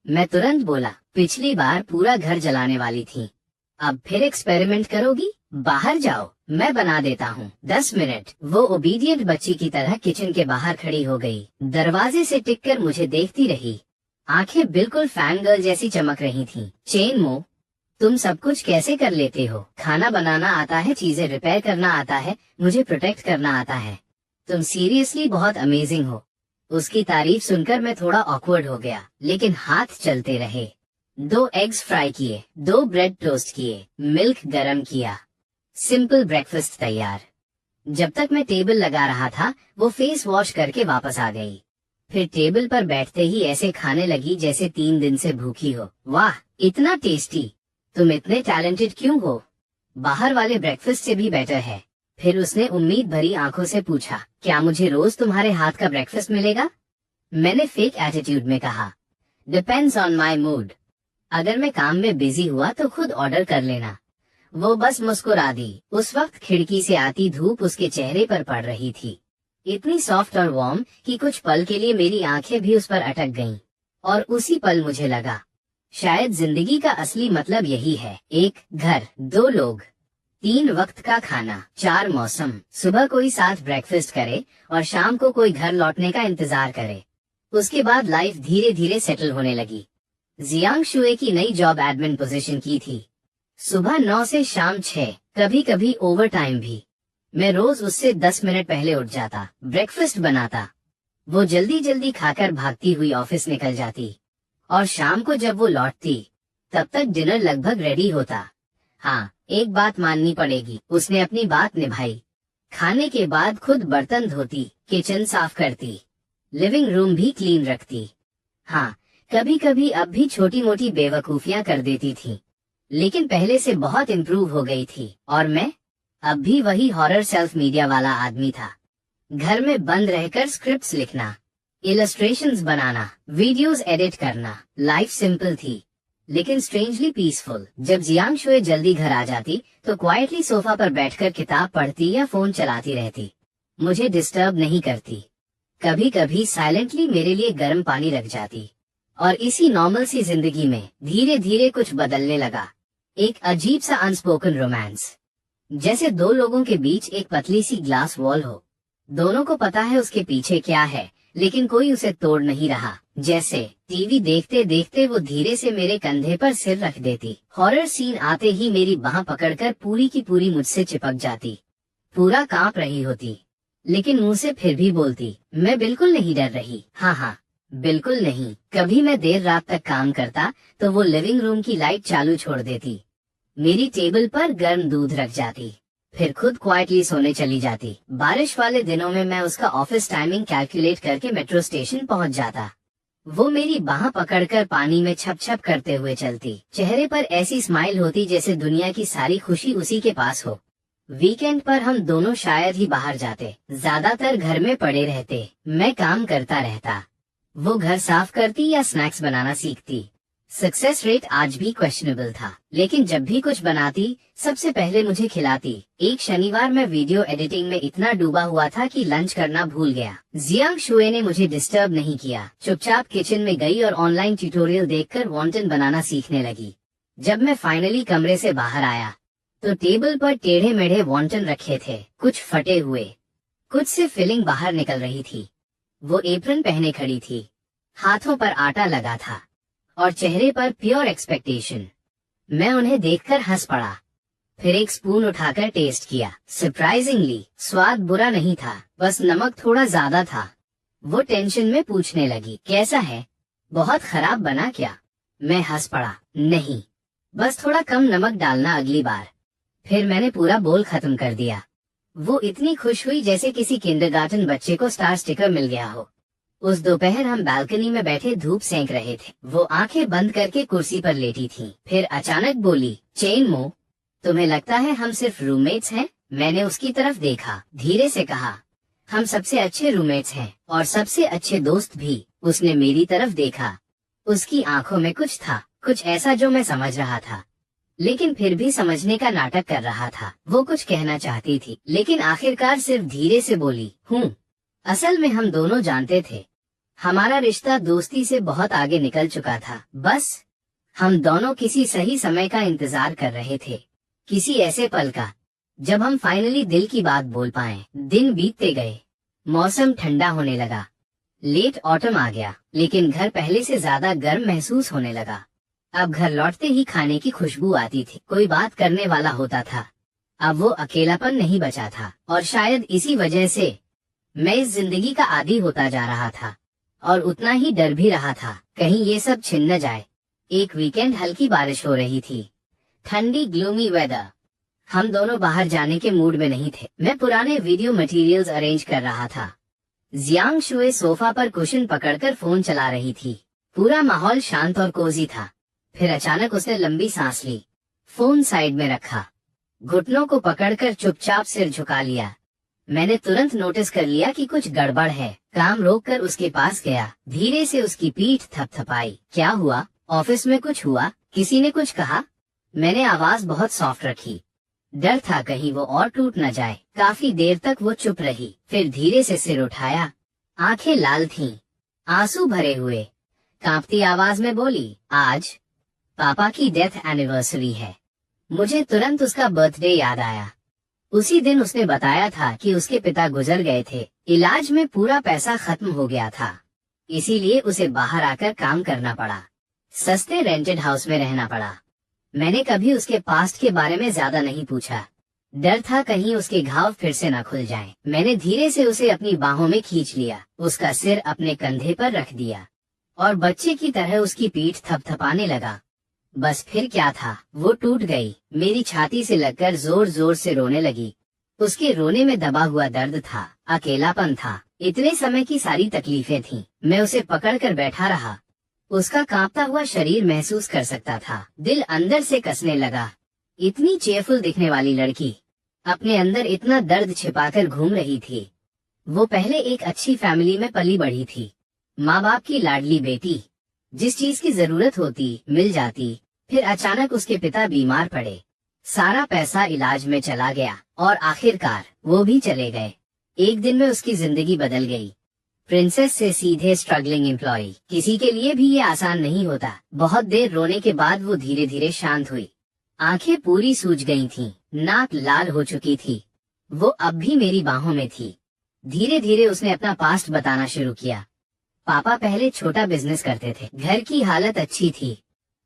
मैं तुरंत बोला, पिछली बार पूरा घर जलाने वाली थी, अब फिर एक्सपेरिमेंट करोगी? बाहर जाओ, मैं बना देता हूँ। 10 मिनट। वो ओबीडियंट बच्ची की तरह किचन के बाहर खड़ी हो गई, दरवाजे से टिककर मुझे देखती रही। आंखें बिल्कुल फैन गर्ल जैसी चमक रही थीं। चेन मो, तुम सब कुछ कैसे कर लेते हो? खाना बनाना आता है, चीजें रिपेयर करना आता है, मुझे प्रोटेक्ट करना आता है। तुम सीरियसली बहुत अमेजिंग हो। उसकी तारीफ सुनकर मैं थोड़ा ऑकवर्ड हो गया, लेकिन हाथ चलते रहे। 2 एग्स फ्राई किए, 2 ब्रेड टोस्ट किए, मिल्क गरम किया, सिंपल ब्रेकफास्ट तैयार। जब तक मैं टेबल लगा रहा था, वो फेस वॉश करके वापस आ गई। फिर टेबल पर बैठते ही ऐसे खाने लगी जैसे 3 दिन से भूखी हो। वाह, इतना टेस्टी, तुम इतने टैलेंटेड क्यों हो? बाहर वाले ब्रेकफास्ट से भी बेटर है। फिर उसने उम्मीद भरी आंखों से पूछा, क्या मुझे रोज तुम्हारे हाथ का ब्रेकफास्ट मिलेगा? मैंने फेक एटीट्यूड में कहा, डिपेंड्स ऑन माई मूड। अगर मैं काम में बिजी हुआ तो खुद ऑर्डर कर लेना। वो बस मुस्कुरा दी। उस वक्त खिड़की से आती धूप उसके चेहरे पर पड़ रही थी, इतनी सॉफ्ट और वार्म कि कुछ पल के लिए मेरी आंखें भी उस पर अटक गईं। और उसी पल मुझे लगा, शायद जिंदगी का असली मतलब यही है, एक घर, 2 लोग, 3 वक्त का खाना, 4 मौसम। सुबह कोई साथ ब्रेकफास्ट करे और शाम को कोई घर लौटने का इंतजार करे। उसके बाद लाइफ धीरे धीरे सेटल होने लगी। जियांग शुए की नई जॉब एडमिन पोजीशन की थी। सुबह 9 से शाम 6, कभी कभी ओवर टाइम भी। मैं रोज उससे 10 मिनट पहले उठ जाता, ब्रेकफास्ट बनाता। वो जल्दी जल्दी खाकर भागती हुई ऑफिस निकल जाती, और शाम को जब वो लौटती तब तक डिनर लगभग रेडी होता। हाँ, एक बात माननी पड़ेगी, उसने अपनी बात निभाई। खाने के बाद खुद बर्तन धोती, किचन साफ करती, लिविंग रूम भी क्लीन रखती। हाँ, कभी कभी अब भी छोटी मोटी बेवकूफियां कर देती थी, लेकिन पहले से बहुत इम्प्रूव हो गई थी। और मैं अब भी वही हॉरर सेल्फ मीडिया वाला आदमी था। घर में बंद रहकर स्क्रिप्ट्स लिखना, इलस्ट्रेशंस बनाना, वीडियोस एडिट करना। लाइफ सिंपल थी, लेकिन स्ट्रेंजली पीसफुल। जब जियांग शुए जल्दी घर आ जाती तो क्वाइटली सोफा पर बैठकर किताब पढ़ती या फोन चलाती रहती, मुझे डिस्टर्ब नहीं करती। कभी कभी साइलेंटली मेरे लिए गर्म पानी रख जाती। और इसी नॉर्मल सी जिंदगी में धीरे धीरे कुछ बदलने लगा। एक अजीब सा अनस्पोकन रोमांस, जैसे दो लोगों के बीच एक पतली सी ग्लास वॉल हो। दोनों को पता है उसके पीछे क्या है, लेकिन कोई उसे तोड़ नहीं रहा। जैसे टीवी देखते देखते वो धीरे से मेरे कंधे पर सिर रख देती। हॉरर सीन आते ही मेरी बाह पकड़कर पूरी की पूरी मुझसे चिपक जाती। पूरा कांप रही होती, लेकिन मुंह से फिर भी बोलती, मैं बिल्कुल नहीं डर रही। हाँ हाँ, बिल्कुल नहीं। कभी मैं देर रात तक काम करता तो वो लिविंग रूम की लाइट चालू छोड़ देती, मेरी टेबल पर गर्म दूध रख जाती, फिर खुद क्वाइटली सोने चली जाती। बारिश वाले दिनों में मैं उसका ऑफिस टाइमिंग कैलकुलेट करके मेट्रो स्टेशन पहुंच जाता। वो मेरी बाह पकड़कर पानी में छप छप करते हुए चलती। चेहरे पर ऐसी स्माइल होती जैसे दुनिया की सारी खुशी उसी के पास हो। वीकेंड पर हम दोनों शायद ही बाहर जाते, ज्यादातर घर में पड़े रहते। मैं काम करता रहता, वो घर साफ करती या स्नैक्स बनाना सीखती। सक्सेस रेट आज भी क्वेश्चनेबल था, लेकिन जब भी कुछ बनाती सबसे पहले मुझे खिलाती। एक शनिवार मैं वीडियो एडिटिंग में इतना डूबा हुआ था कि लंच करना भूल गया। जियांग शुए ने मुझे डिस्टर्ब नहीं किया, चुपचाप किचन में गई और ऑनलाइन ट्यूटोरियल देखकर वॉन्टन बनाना सीखने लगी। जब मैं फाइनली कमरे से बाहर आया तो टेबल पर टेढ़े मेढ़े वॉन्टन रखे थे, कुछ फटे हुए, कुछ से फिलिंग बाहर निकल रही थी। वो एप्रन पहने खड़ी थी, हाथों पर आटा लगा था और चेहरे पर प्योर एक्सपेक्टेशन। मैं उन्हें देखकर हंस पड़ा, फिर एक स्पून उठाकर टेस्ट किया। सरप्राइजिंगली स्वाद बुरा नहीं था, बस नमक थोड़ा ज्यादा था। वो टेंशन में पूछने लगी, कैसा है, बहुत खराब बना क्या? मैं हंस पड़ा, नहीं, बस थोड़ा कम नमक डालना अगली बार। फिर मैंने पूरा बोल खत्म कर दिया। वो इतनी खुश हुई जैसे किसी किंडरगार्टन बच्चे को स्टार स्टिकर मिल गया हो। उस दोपहर हम बालकनी में बैठे धूप सेंक रहे थे। वो आंखें बंद करके कुर्सी पर लेटी थी। फिर अचानक बोली, चेन मो, तुम्हें लगता है हम सिर्फ रूममेट्स हैं? मैंने उसकी तरफ देखा, धीरे से कहा, हम सबसे अच्छे रूममेट्स हैं और सबसे अच्छे दोस्त भी। उसने मेरी तरफ देखा, उसकी आंखों में कुछ था, कुछ ऐसा जो मैं समझ रहा था, लेकिन फिर भी समझने का नाटक कर रहा था। वो कुछ कहना चाहती थी, लेकिन आखिरकार सिर्फ धीरे से बोली, हूँ। असल में हम दोनों जानते थे, हमारा रिश्ता दोस्ती से बहुत आगे निकल चुका था। बस हम दोनों किसी सही समय का इंतजार कर रहे थे, किसी ऐसे पल का जब हम फाइनली दिल की बात बोल पाएं। दिन बीतते गए, मौसम ठंडा होने लगा, लेट ऑटम आ गया, लेकिन घर पहले से ज्यादा गर्म महसूस होने लगा। अब घर लौटते ही खाने की खुशबू आती थी, कोई बात करने वाला होता था। अब वो अकेलापन नहीं बचा था, और शायद इसी वजह से मैं इस जिंदगी का आदी होता जा रहा था, और उतना ही डर भी रहा था, कहीं ये सब छिन न जाए। एक वीकेंड हल्की बारिश हो रही थी, ठंडी ग्लूमी वेदर। हम दोनों बाहर जाने के मूड में नहीं थे। मैं पुराने वीडियो मटेरियल्स अरेंज कर रहा था। जियांग शुए सोफा पर कुशन पकड़कर फोन चला रही थी। पूरा माहौल शांत और कोजी था। फिर अचानक उसने लंबी सांस ली, फोन साइड में रखा, घुटनों को पकड़कर चुपचाप सिर झुका लिया। मैंने तुरंत नोटिस कर लिया कि कुछ गड़बड़ है। काम रोककर उसके पास गया, धीरे से उसकी पीठ थपथपाई। क्या हुआ? ऑफिस में कुछ हुआ? किसी ने कुछ कहा? मैंने आवाज बहुत सॉफ्ट रखी। डर था कहीं वो और टूट न जाए। काफी देर तक वो चुप रही, फिर धीरे से सिर उठाया। आंखें लाल थीं, आंसू भरे हुए। कांपती आवाज में बोली, आज पापा की डेथ एनिवर्सरी है। मुझे तुरंत उसका बर्थडे याद आया। उसी दिन उसने बताया था कि उसके पिता गुजर गए थे, इलाज में पूरा पैसा खत्म हो गया था, इसीलिए उसे बाहर आकर काम करना पड़ा, सस्ते रेंटेड हाउस में रहना पड़ा। मैंने कभी उसके पास्ट के बारे में ज्यादा नहीं पूछा, डर था कहीं उसके घाव फिर से न खुल जाएं। मैंने धीरे से उसे अपनी बाहों में खींच लिया, उसका सिर अपने कंधे पर रख दिया और बच्चे की तरह उसकी पीठ थपथपाने लगा। बस फिर क्या था, वो टूट गई, मेरी छाती से लगकर जोर जोर से रोने लगी। उसके रोने में दबा हुआ दर्द था, अकेलापन था, इतने समय की सारी तकलीफें थीं। मैं उसे पकड़कर बैठा रहा, उसका कांपता हुआ शरीर महसूस कर सकता था। दिल अंदर से कसने लगा। इतनी चेयरफुल दिखने वाली लड़की अपने अंदर इतना दर्द छिपाकर घूम रही थी। वो पहले एक अच्छी फैमिली में पली बढ़ी थी, माँ बाप की लाडली बेटी, जिस चीज की जरूरत होती मिल जाती। फिर अचानक उसके पिता बीमार पड़े, सारा पैसा इलाज में चला गया और आखिरकार वो भी चले गए। एक दिन में उसकी जिंदगी बदल गई। प्रिंसेस से सीधे स्ट्रगलिंग एम्प्लॉय, किसी के लिए भी ये आसान नहीं होता। बहुत देर रोने के बाद वो धीरे धीरे शांत हुई। आंखें पूरी सूज गई थीं, नाक लाल हो चुकी थी। वो अब भी मेरी बाहों में थी। धीरे धीरे उसने अपना पास्ट बताना शुरू किया। पापा पहले छोटा बिजनेस करते थे, घर की हालत अच्छी थी।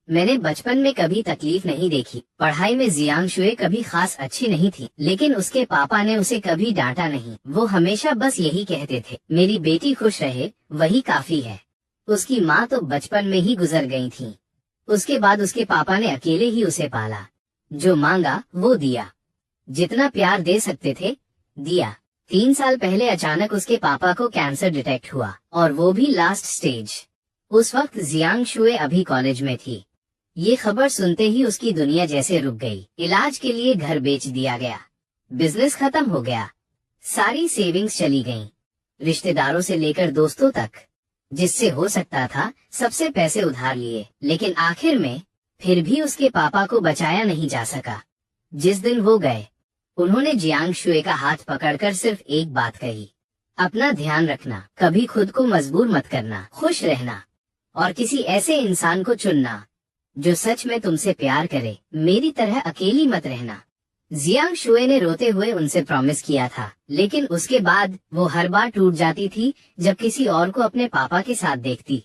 मैंने बचपन में कभी तकलीफ नहीं देखी। पढ़ाई में जियांगशुए कभी खास अच्छी नहीं थी, लेकिन उसके पापा ने उसे कभी डांटा नहीं। वो हमेशा बस यही कहते थे, मेरी बेटी खुश रहे वही काफी है। उसकी माँ तो बचपन में ही गुजर गई थी। उसके बाद उसके पापा ने अकेले ही उसे पाला। जो मांगा वो दिया, जितना प्यार दे सकते थे दिया। 3 साल पहले अचानक उसके पापा को कैंसर डिटेक्ट हुआ, और वो भी लास्ट स्टेज। उस वक्त जियांगशुए अभी कॉलेज में थी। ये खबर सुनते ही उसकी दुनिया जैसे रुक गई। इलाज के लिए घर बेच दिया गया, बिजनेस खत्म हो गया, सारी सेविंग्स चली गईं। रिश्तेदारों से लेकर दोस्तों तक, जिससे हो सकता था सबसे पैसे उधार लिए। लेकिन आखिर में फिर भी उसके पापा को बचाया नहीं जा सका। जिस दिन वो गए, उन्होंने जियांगशुए का हाथ पकड़कर सिर्फ एक बात कही, अपना ध्यान रखना, कभी खुद को मजबूर मत करना, खुश रहना, और किसी ऐसे इंसान को चुनना जो सच में तुमसे प्यार करे। मेरी तरह अकेली मत रहना। जियांगशुए ने रोते हुए उनसे प्रॉमिस किया था, लेकिन उसके बाद वो हर बार टूट जाती थी जब किसी और को अपने पापा के साथ देखती।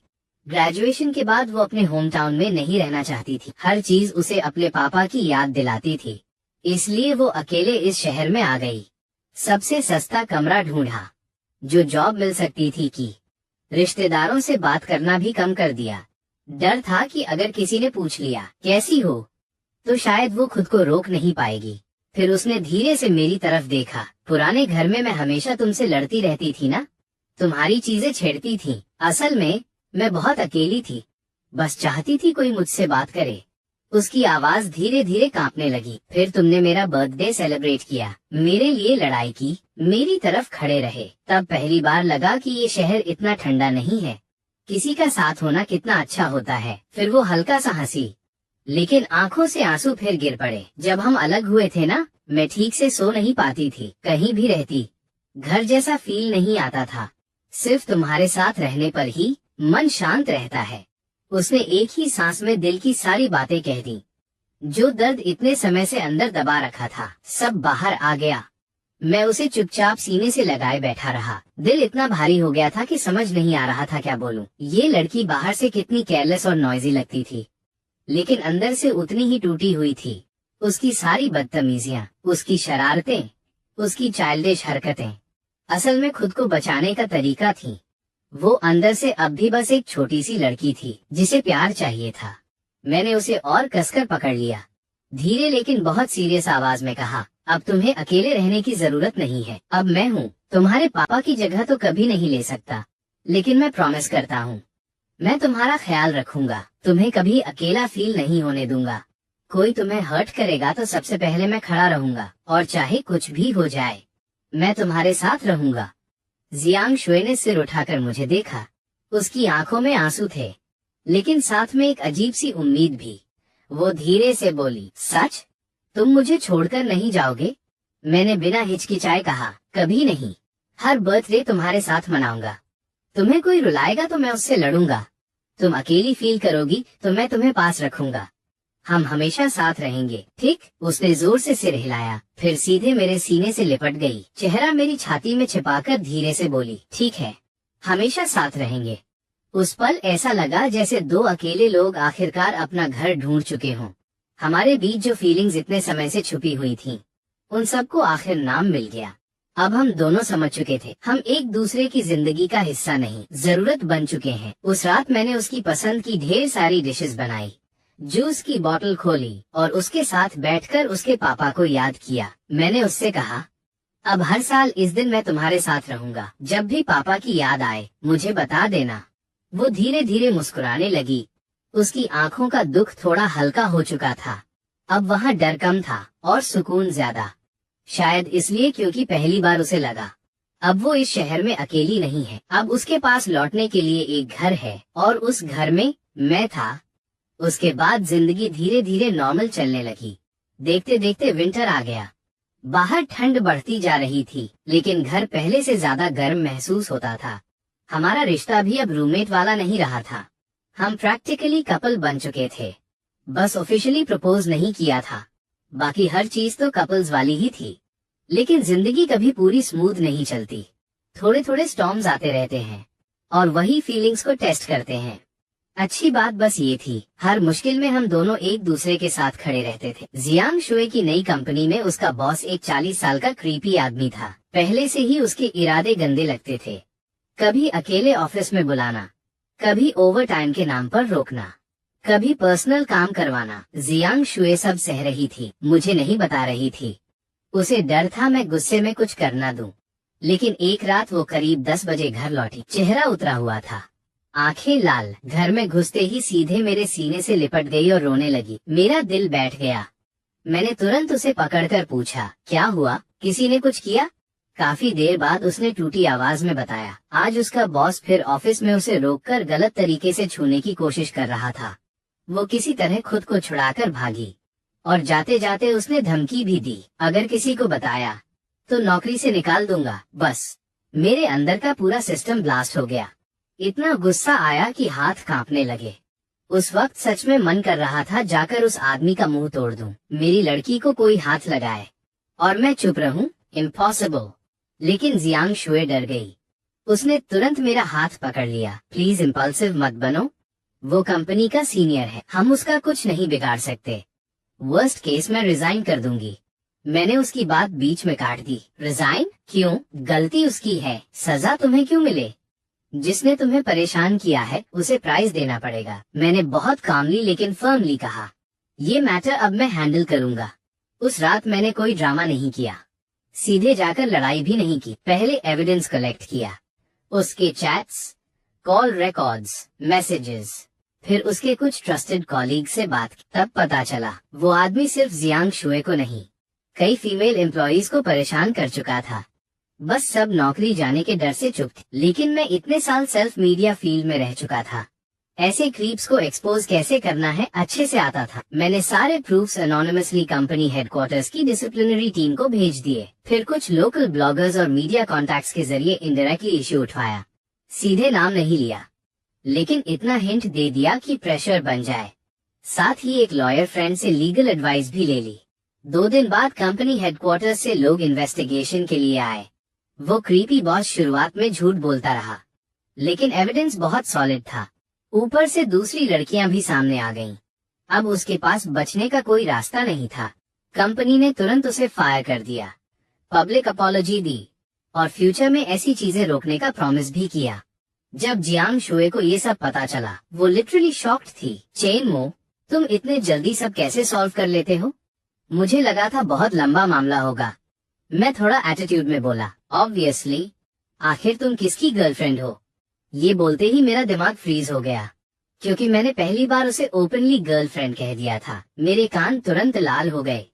ग्रेजुएशन के बाद वो अपने होम टाउन में नहीं रहना चाहती थी। हर चीज उसे अपने पापा की याद दिलाती थी, इसलिए वो अकेले इस शहर में आ गई। सबसे सस्ता कमरा ढूंढा, जो जॉब मिल सकती थी की। रिश्तेदारों से बात करना भी कम कर दिया। डर था कि अगर किसी ने पूछ लिया कैसी हो, तो शायद वो खुद को रोक नहीं पाएगी। फिर उसने धीरे से मेरी तरफ देखा। पुराने घर में मैं हमेशा तुमसे लड़ती रहती थी ना, तुम्हारी चीजें छेड़ती थी। असल में मैं बहुत अकेली थी, बस चाहती थी कोई मुझसे बात करे। उसकी आवाज धीरे धीरे कांपने लगी। फिर तुमने मेरा बर्थडे सेलिब्रेट किया, मेरे लिए लड़ाई की, मेरी तरफ खड़े रहे। तब पहली बार लगा कि ये शहर इतना ठंडा नहीं है, किसी का साथ होना कितना अच्छा होता है। फिर वो हल्का सा हंसी, लेकिन आंखों से आंसू फिर गिर पड़े। जब हम अलग हुए थे ना, मैं ठीक से सो नहीं पाती थी, कहीं भी रहती घर जैसा फील नहीं आता था। सिर्फ तुम्हारे साथ रहने पर ही मन शांत रहता है। उसने एक ही सांस में दिल की सारी बातें कह दी। जो दर्द इतने समय से अंदर दबा रखा था, सब बाहर आ गया। मैं उसे चुपचाप सीने से लगाए बैठा रहा। दिल इतना भारी हो गया था कि समझ नहीं आ रहा था क्या बोलूं। ये लड़की बाहर से कितनी केयरलेस और नॉइजी लगती थी, लेकिन अंदर से उतनी ही टूटी हुई थी। उसकी सारी बदतमीजियां, उसकी शरारतें, उसकी चाइल्डिश हरकतें असल में खुद को बचाने का तरीका थी। वो अंदर से अब भी बस एक छोटी सी लड़की थी जिसे प्यार चाहिए था। मैंने उसे और कसकर पकड़ लिया। धीरे लेकिन बहुत सीरियस आवाज में कहा, अब तुम्हें अकेले रहने की जरूरत नहीं है। अब मैं हूँ, तुम्हारे पापा की जगह तो कभी नहीं ले सकता, लेकिन मैं प्रॉमिस करता हूँ, मैं तुम्हारा ख्याल रखूंगा, तुम्हें कभी अकेला फील नहीं होने दूंगा। कोई तुम्हें हर्ट करेगा तो सबसे पहले मैं खड़ा रहूंगा, और चाहे कुछ भी हो जाए मैं तुम्हारे साथ रहूंगा। जियांगशुए ने सिर उठाकर मुझे देखा। उसकी आंखों में आंसू थे, लेकिन साथ में एक अजीब सी उम्मीद भी। वो धीरे से बोली, सच? तुम मुझे छोड़कर नहीं जाओगे? मैंने बिना हिचकिचाए कहा, कभी नहीं। हर बर्थडे तुम्हारे साथ मनाऊंगा। तुम्हें कोई रुलाएगा तो मैं उससे लड़ूंगा। तुम अकेली फील करोगी तो मैं तुम्हें पास रखूंगा। हम हमेशा साथ रहेंगे, ठीक? उसने जोर से सिर हिलाया, फिर सीधे मेरे सीने से लिपट गई। चेहरा मेरी छाती में छिपाकर धीरे से बोली, ठीक है, हमेशा साथ रहेंगे। उस पल ऐसा लगा जैसे दो अकेले लोग आखिरकार अपना घर ढूंढ चुके हों। हमारे बीच जो फीलिंग्स इतने समय से छुपी हुई थीं, उन सबको आखिर नाम मिल गया। अब हम दोनों समझ चुके थे, हम एक दूसरे की जिंदगी का हिस्सा नहीं, जरूरत बन चुके हैं। उस रात मैंने उसकी पसंद की ढेर सारी डिशेस बनाई, जूस की बोतल खोली और उसके साथ बैठकर उसके पापा को याद किया। मैंने उससे कहा, अब हर साल इस दिन मैं तुम्हारे साथ रहूंगा। जब भी पापा की याद आए मुझे बता देना। वो धीरे धीरे मुस्कुराने लगी। उसकी आंखों का दुख थोड़ा हल्का हो चुका था। अब वहाँ डर कम था और सुकून ज्यादा। शायद इसलिए क्योंकि पहली बार उसे लगा अब वो इस शहर में अकेली नहीं है। अब उसके पास लौटने के लिए एक घर है, और उस घर में मैं था। उसके बाद जिंदगी धीरे धीरे नॉर्मल चलने लगी। देखते देखते विंटर आ गया। बाहर ठंड बढ़ती जा रही थी, लेकिन घर पहले से ज्यादा गर्म महसूस होता था। हमारा रिश्ता भी अब रूममेट वाला नहीं रहा था। हम प्रैक्टिकली कपल बन चुके थे, बस ऑफिशियली प्रपोज नहीं किया था। बाकी हर चीज तो कपल्स वाली ही थी। लेकिन जिंदगी कभी पूरी स्मूथ नहीं चलती, थोड़े थोड़े स्टॉर्म्स आते रहते हैं और वही फीलिंग्स को टेस्ट करते हैं। अच्छी बात बस ये थी, हर मुश्किल में हम दोनों एक दूसरे के साथ खड़े रहते थे। जियांग शुए की नई कंपनी में उसका बॉस एक 40 साल का क्रीपी आदमी था। पहले से ही उसके इरादे गंदे लगते थे। कभी अकेले ऑफिस में बुलाना, कभी ओवर टाइम के नाम पर रोकना, कभी पर्सनल काम करवाना। जियांग शुए सब सह रही थी, मुझे नहीं बता रही थी। उसे डर था मैं गुस्से में कुछ कर ना दूं। लेकिन एक रात वो करीब 10 बजे घर लौटी। चेहरा उतरा हुआ था, आंखें लाल। घर में घुसते ही सीधे मेरे सीने से लिपट गई और रोने लगी। मेरा दिल बैठ गया। मैंने तुरंत उसे पकड़कर पूछा, क्या हुआ, किसी ने कुछ किया? काफी देर बाद उसने टूटी आवाज में बताया, आज उसका बॉस फिर ऑफिस में उसे रोककर गलत तरीके से छूने की कोशिश कर रहा था। वो किसी तरह खुद को छुड़ाकर भागी और जाते जाते उसने धमकी भी दी, अगर किसी को बताया तो नौकरी से निकाल दूंगा। बस मेरे अंदर का पूरा सिस्टम ब्लास्ट हो गया। इतना गुस्सा आया कि हाथ कांपने लगे। उस वक्त सच में मन कर रहा था जाकर उस आदमी का मुंह तोड़ दूं। मेरी लड़की को कोई हाथ लगाए और मैं चुप रहूं, इम्पॉसिबल। लेकिन जियांग शुए डर गई। उसने तुरंत मेरा हाथ पकड़ लिया। प्लीज इम्पल्सिव मत बनो, वो कंपनी का सीनियर है, हम उसका कुछ नहीं बिगाड़ सकते। वर्स्ट केस मैं रिजाइन कर दूंगी। मैंने उसकी बात बीच में काट दी। रिजाइन क्यों? गलती उसकी है, सजा तुम्हें क्यों मिले? जिसने तुम्हें परेशान किया है उसे प्राइज देना पड़ेगा। मैंने बहुत कामली लेकिन फर्मली कहा, ये मैटर अब मैं हैंडल करूंगा। उस रात मैंने कोई ड्रामा नहीं किया, सीधे जाकर लड़ाई भी नहीं की। पहले एविडेंस कलेक्ट किया, उसके चैट्स, कॉल रिकॉर्ड्स, मैसेजेस, फिर उसके कुछ ट्रस्टेड कॉलीग से बात की। तब पता चला वो आदमी सिर्फ जियांग शुए को नहीं, कई फीमेल एम्प्लॉइज को परेशान कर चुका था। बस सब नौकरी जाने के डर से चुप थी। लेकिन मैं इतने साल सेल्फ मीडिया फील्ड में रह चुका था, ऐसे क्रीप्स को एक्सपोज कैसे करना है अच्छे से आता था। मैंने सारे प्रूफ्स एनोनिमसली कंपनी हेडक्वार्टर्स की डिसिप्लिनरी टीम को भेज दिए। फिर कुछ लोकल ब्लॉगर्स और मीडिया कॉन्टैक्ट्स के जरिए इनडायरेक्टली इश्यू उठवाया। सीधे नाम नहीं लिया, लेकिन इतना हिंट दे दिया कि प्रेशर बन जाए। साथ ही एक लॉयर फ्रेंड से लीगल एडवाइस भी ले ली। 2 दिन बाद कंपनी हेडक्वार्टर्स से लोग इन्वेस्टिगेशन के लिए आए। वो क्रीपी बॉस शुरुआत में झूठ बोलता रहा, लेकिन एविडेंस बहुत सॉलिड था। ऊपर से दूसरी लड़कियां भी सामने आ गईं। अब उसके पास बचने का कोई रास्ता नहीं था। कंपनी ने तुरंत उसे फायर कर दिया, पब्लिक अपॉलॉजी दी और फ्यूचर में ऐसी चीजें रोकने का प्रॉमिस भी किया। जब जियांग शुए को ये सब पता चला, वो लिटरली शॉक्ड थी। चेन मो, तुम इतने जल्दी सब कैसे सॉल्व कर लेते हो? मुझे लगा था बहुत लंबा मामला होगा। मैं थोड़ा एटीट्यूड में बोला, ऑब्वियसली, आखिर तुम किसकी गर्लफ्रेंड हो? ये बोलते ही मेरा दिमाग फ्रीज हो गया, क्योंकि मैंने पहली बार उसे ओपनली गर्लफ्रेंड कह दिया था। मेरे कान तुरंत लाल हो गए।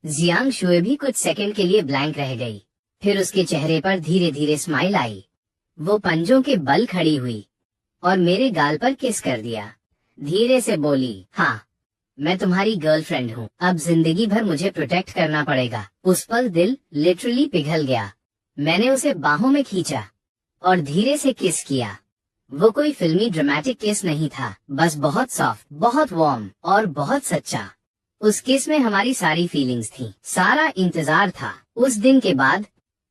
जियांग शुए भी कुछ सेकंड के लिए ब्लैंक रह गई। फिर उसके चेहरे पर धीरे धीरे स्माइल आई। वो पंजों के बल खड़ी हुई और मेरे गाल पर किस कर दिया। धीरे से बोली, हाँ, मैं तुम्हारी गर्लफ्रेंड हूँ। अब जिंदगी भर मुझे प्रोटेक्ट करना पड़ेगा। उस पल दिल लिटरली पिघल गया। मैंने उसे बाहों में खींचा और धीरे से किस किया। वो कोई फिल्मी ड्रामेटिक किस नहीं था, बस बहुत सॉफ्ट, बहुत वार्म और बहुत सच्चा। उस किस में हमारी सारी फीलिंग्स थी, सारा इंतजार था। उस दिन के बाद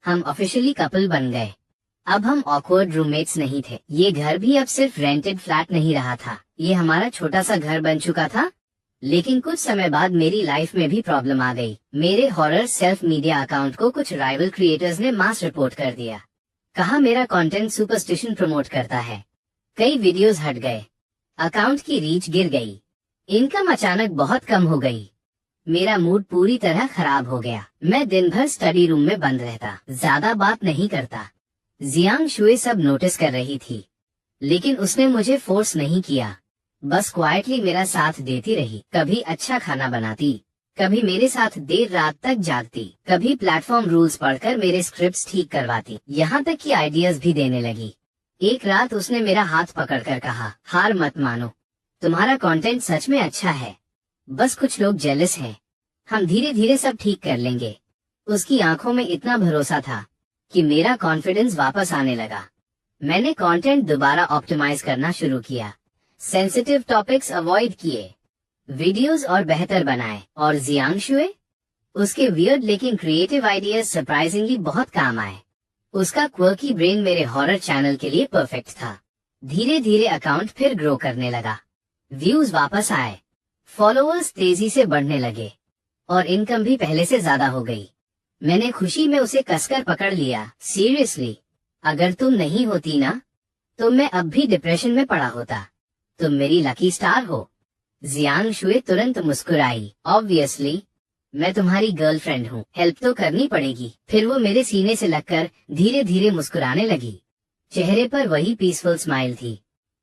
हम ऑफिशियली कपल बन गए। अब हम ऑकवर्ड रूममेट्स नहीं थे। ये घर भी अब सिर्फ रेंटेड फ्लैट नहीं रहा था, ये हमारा छोटा सा घर बन चुका था। लेकिन कुछ समय बाद मेरी लाइफ में भी प्रॉब्लम आ गई। मेरे हॉरर सेल्फ मीडिया अकाउंट को कुछ राइवल क्रिएटर्स ने मास रिपोर्ट कर दिया। कहा मेरा कंटेंट सुपरस्टिशन प्रमोट करता है। कई वीडियोस हट गए, अकाउंट की रीच गिर गई, इनकम अचानक बहुत कम हो गई। मेरा मूड पूरी तरह खराब हो गया। मैं दिन भर स्टडी रूम में बंद रहता, ज्यादा बात नहीं करता। जियांग शुए सब नोटिस कर रही थी, लेकिन उसने मुझे फोर्स नहीं किया, बस क्वाइटली मेरा साथ देती रही। कभी अच्छा खाना बनाती, कभी मेरे साथ देर रात तक जागती, कभी प्लेटफॉर्म रूल्स पढ़कर मेरे स्क्रिप्ट्स ठीक करवाती, यहाँ तक कि आइडियाज भी देने लगी। एक रात उसने मेरा हाथ पकड़कर कहा, हार मत मानो, तुम्हारा कंटेंट सच में अच्छा है, बस कुछ लोग जेलस हैं, हम धीरे धीरे सब ठीक कर लेंगे। उसकी आंखों में इतना भरोसा था कि मेरा कॉन्फिडेंस वापस आने लगा। मैंने कंटेंट दोबारा ऑप्टिमाइज करना शुरू किया, सेंसिटिव टॉपिक्स अवॉइड किए, वीडियोस और बेहतर बनाए। और जियांग उसके वियर्ड लेकिन क्रिएटिव आइडियाज सरप्राइजिंगली बहुत काम आए। उसका क्वर्की ब्रेन मेरे हॉरर चैनल के लिए परफेक्ट था। धीरे धीरे अकाउंट फिर ग्रो करने लगा, व्यूज वापस आए, फॉलोअर्स तेजी से बढ़ने लगे और इनकम भी पहले से ज्यादा हो गई। मैंने खुशी में उसे कसकर पकड़ लिया। सीरियसली, अगर तुम नहीं होती ना तो मैं अब भी डिप्रेशन में पड़ा होता। तुम मेरी लकी स्टार हो। जियांग तुरंत मुस्कुराई। ऑब्वियसली, मैं तुम्हारी गर्लफ्रेंड हूँ, हेल्प तो करनी पड़ेगी। फिर वो मेरे सीने से लगकर धीरे धीरे मुस्कुराने लगी। चेहरे पर वही पीसफुल स्माइल थी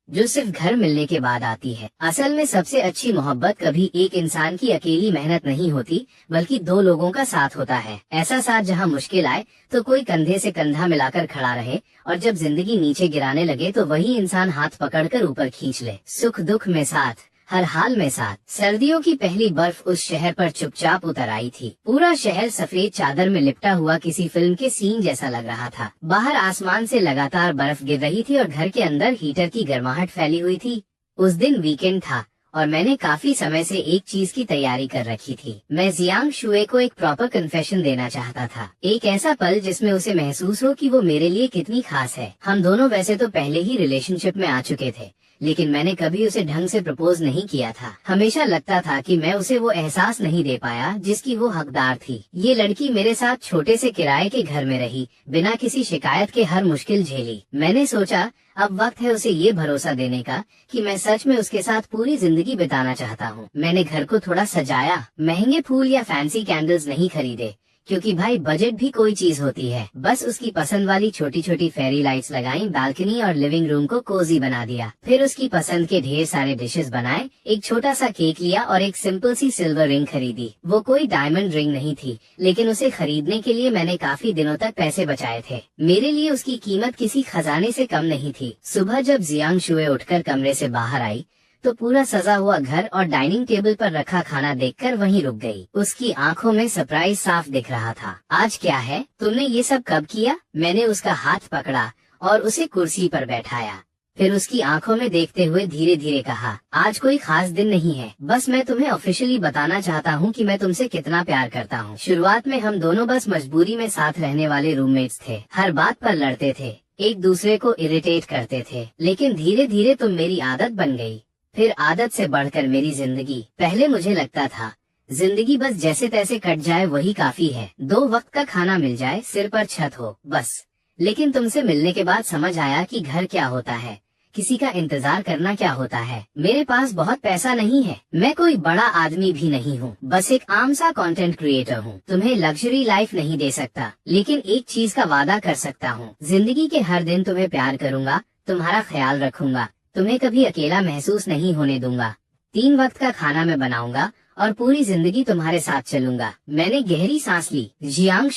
जो सिर्फ घर मिलने के बाद आती है। असल में सबसे अच्छी मोहब्बत कभी एक इंसान की अकेली मेहनत नहीं होती, बल्कि दो लोगों का साथ होता है। ऐसा साथ जहाँ मुश्किल आए तो कोई कंधे से कंधा मिलाकर खड़ा रहे, और जब जिंदगी नीचे गिराने लगे तो वही इंसान हाथ पकड़कर ऊपर खींच ले। सुख दुख में साथ, हर हाल में साथ। सर्दियों की पहली बर्फ उस शहर पर चुपचाप उतर आई थी। पूरा शहर सफेद चादर में लिपटा हुआ किसी फिल्म के सीन जैसा लग रहा था। बाहर आसमान से लगातार बर्फ गिर रही थी और घर के अंदर हीटर की गर्माहट फैली हुई थी। उस दिन वीकेंड था और मैंने काफी समय से एक चीज की तैयारी कर रखी थी। मैं जियांग को एक प्रॉपर कन्फेशन देना चाहता था। एक ऐसा पल जिसमें उसे महसूस हो कि वो मेरे लिए कितनी खास है। हम दोनों वैसे तो पहले ही रिलेशनशिप में आ चुके थे, लेकिन मैंने कभी उसे ढंग से प्रपोज नहीं किया था। हमेशा लगता था कि मैं उसे वो एहसास नहीं दे पाया जिसकी वो हकदार थी। ये लड़की मेरे साथ छोटे से किराए के घर में रही, बिना किसी शिकायत के हर मुश्किल झेली। मैंने सोचा अब वक्त है उसे ये भरोसा देने का कि मैं सच में उसके साथ पूरी जिंदगी बिताना चाहता हूँ। मैंने घर को थोड़ा सजाया, महंगे फूल या फैंसी कैंडल्स नहीं खरीदे, क्योंकि भाई बजट भी कोई चीज होती है। बस उसकी पसंद वाली छोटी छोटी फेरी लाइट्स लगाई, बालकनी और लिविंग रूम को कोजी बना दिया। फिर उसकी पसंद के ढेर सारे डिशेस बनाए, एक छोटा सा केक लिया और एक सिंपल सी सिल्वर रिंग खरीदी। वो कोई डायमंड रिंग नहीं थी, लेकिन उसे खरीदने के लिए मैंने काफी दिनों तक पैसे बचाए थे। मेरे लिए उसकी कीमत किसी खजाने से कम नहीं थी। सुबह जब जियांग उठकर कमरे से बाहर आई तो पूरा सजा हुआ घर और डाइनिंग टेबल पर रखा खाना देखकर वहीं रुक गई। उसकी आंखों में सरप्राइज साफ दिख रहा था। आज क्या है? तुमने ये सब कब किया? मैंने उसका हाथ पकड़ा और उसे कुर्सी पर बैठाया। फिर उसकी आंखों में देखते हुए धीरे धीरे कहा, आज कोई खास दिन नहीं है, बस मैं तुम्हें ऑफिशियली बताना चाहता हूँ कि मैं तुमसे कितना प्यार करता हूँ। शुरुआत में हम दोनों बस मजबूरी में साथ रहने वाले रूममेट्स थे। हर बात पर लड़ते थे, एक दूसरे को इरिटेट करते थे, लेकिन धीरे धीरे तुम मेरी आदत बन गई। फिर आदत से बढ़कर मेरी जिंदगी। पहले मुझे लगता था जिंदगी बस जैसे तैसे कट जाए वही काफी है, 2 वक्त का खाना मिल जाए, सिर पर छत हो, बस। लेकिन तुमसे मिलने के बाद समझ आया कि घर क्या होता है, किसी का इंतजार करना क्या होता है। मेरे पास बहुत पैसा नहीं है, मैं कोई बड़ा आदमी भी नहीं हूँ, बस एक आम सा कंटेंट क्रिएटर हूँ। तुम्हें लग्जरी लाइफ नहीं दे सकता, लेकिन एक चीज का वादा कर सकता हूँ, जिंदगी के हर दिन तुम्हें प्यार करूंगा, तुम्हारा ख्याल रखूंगा, तुम्हें कभी अकेला महसूस नहीं होने दूंगा। 3 वक्त का खाना मैं बनाऊंगा और पूरी जिंदगी तुम्हारे साथ चलूंगा। मैंने गहरी सांस ली। जियांग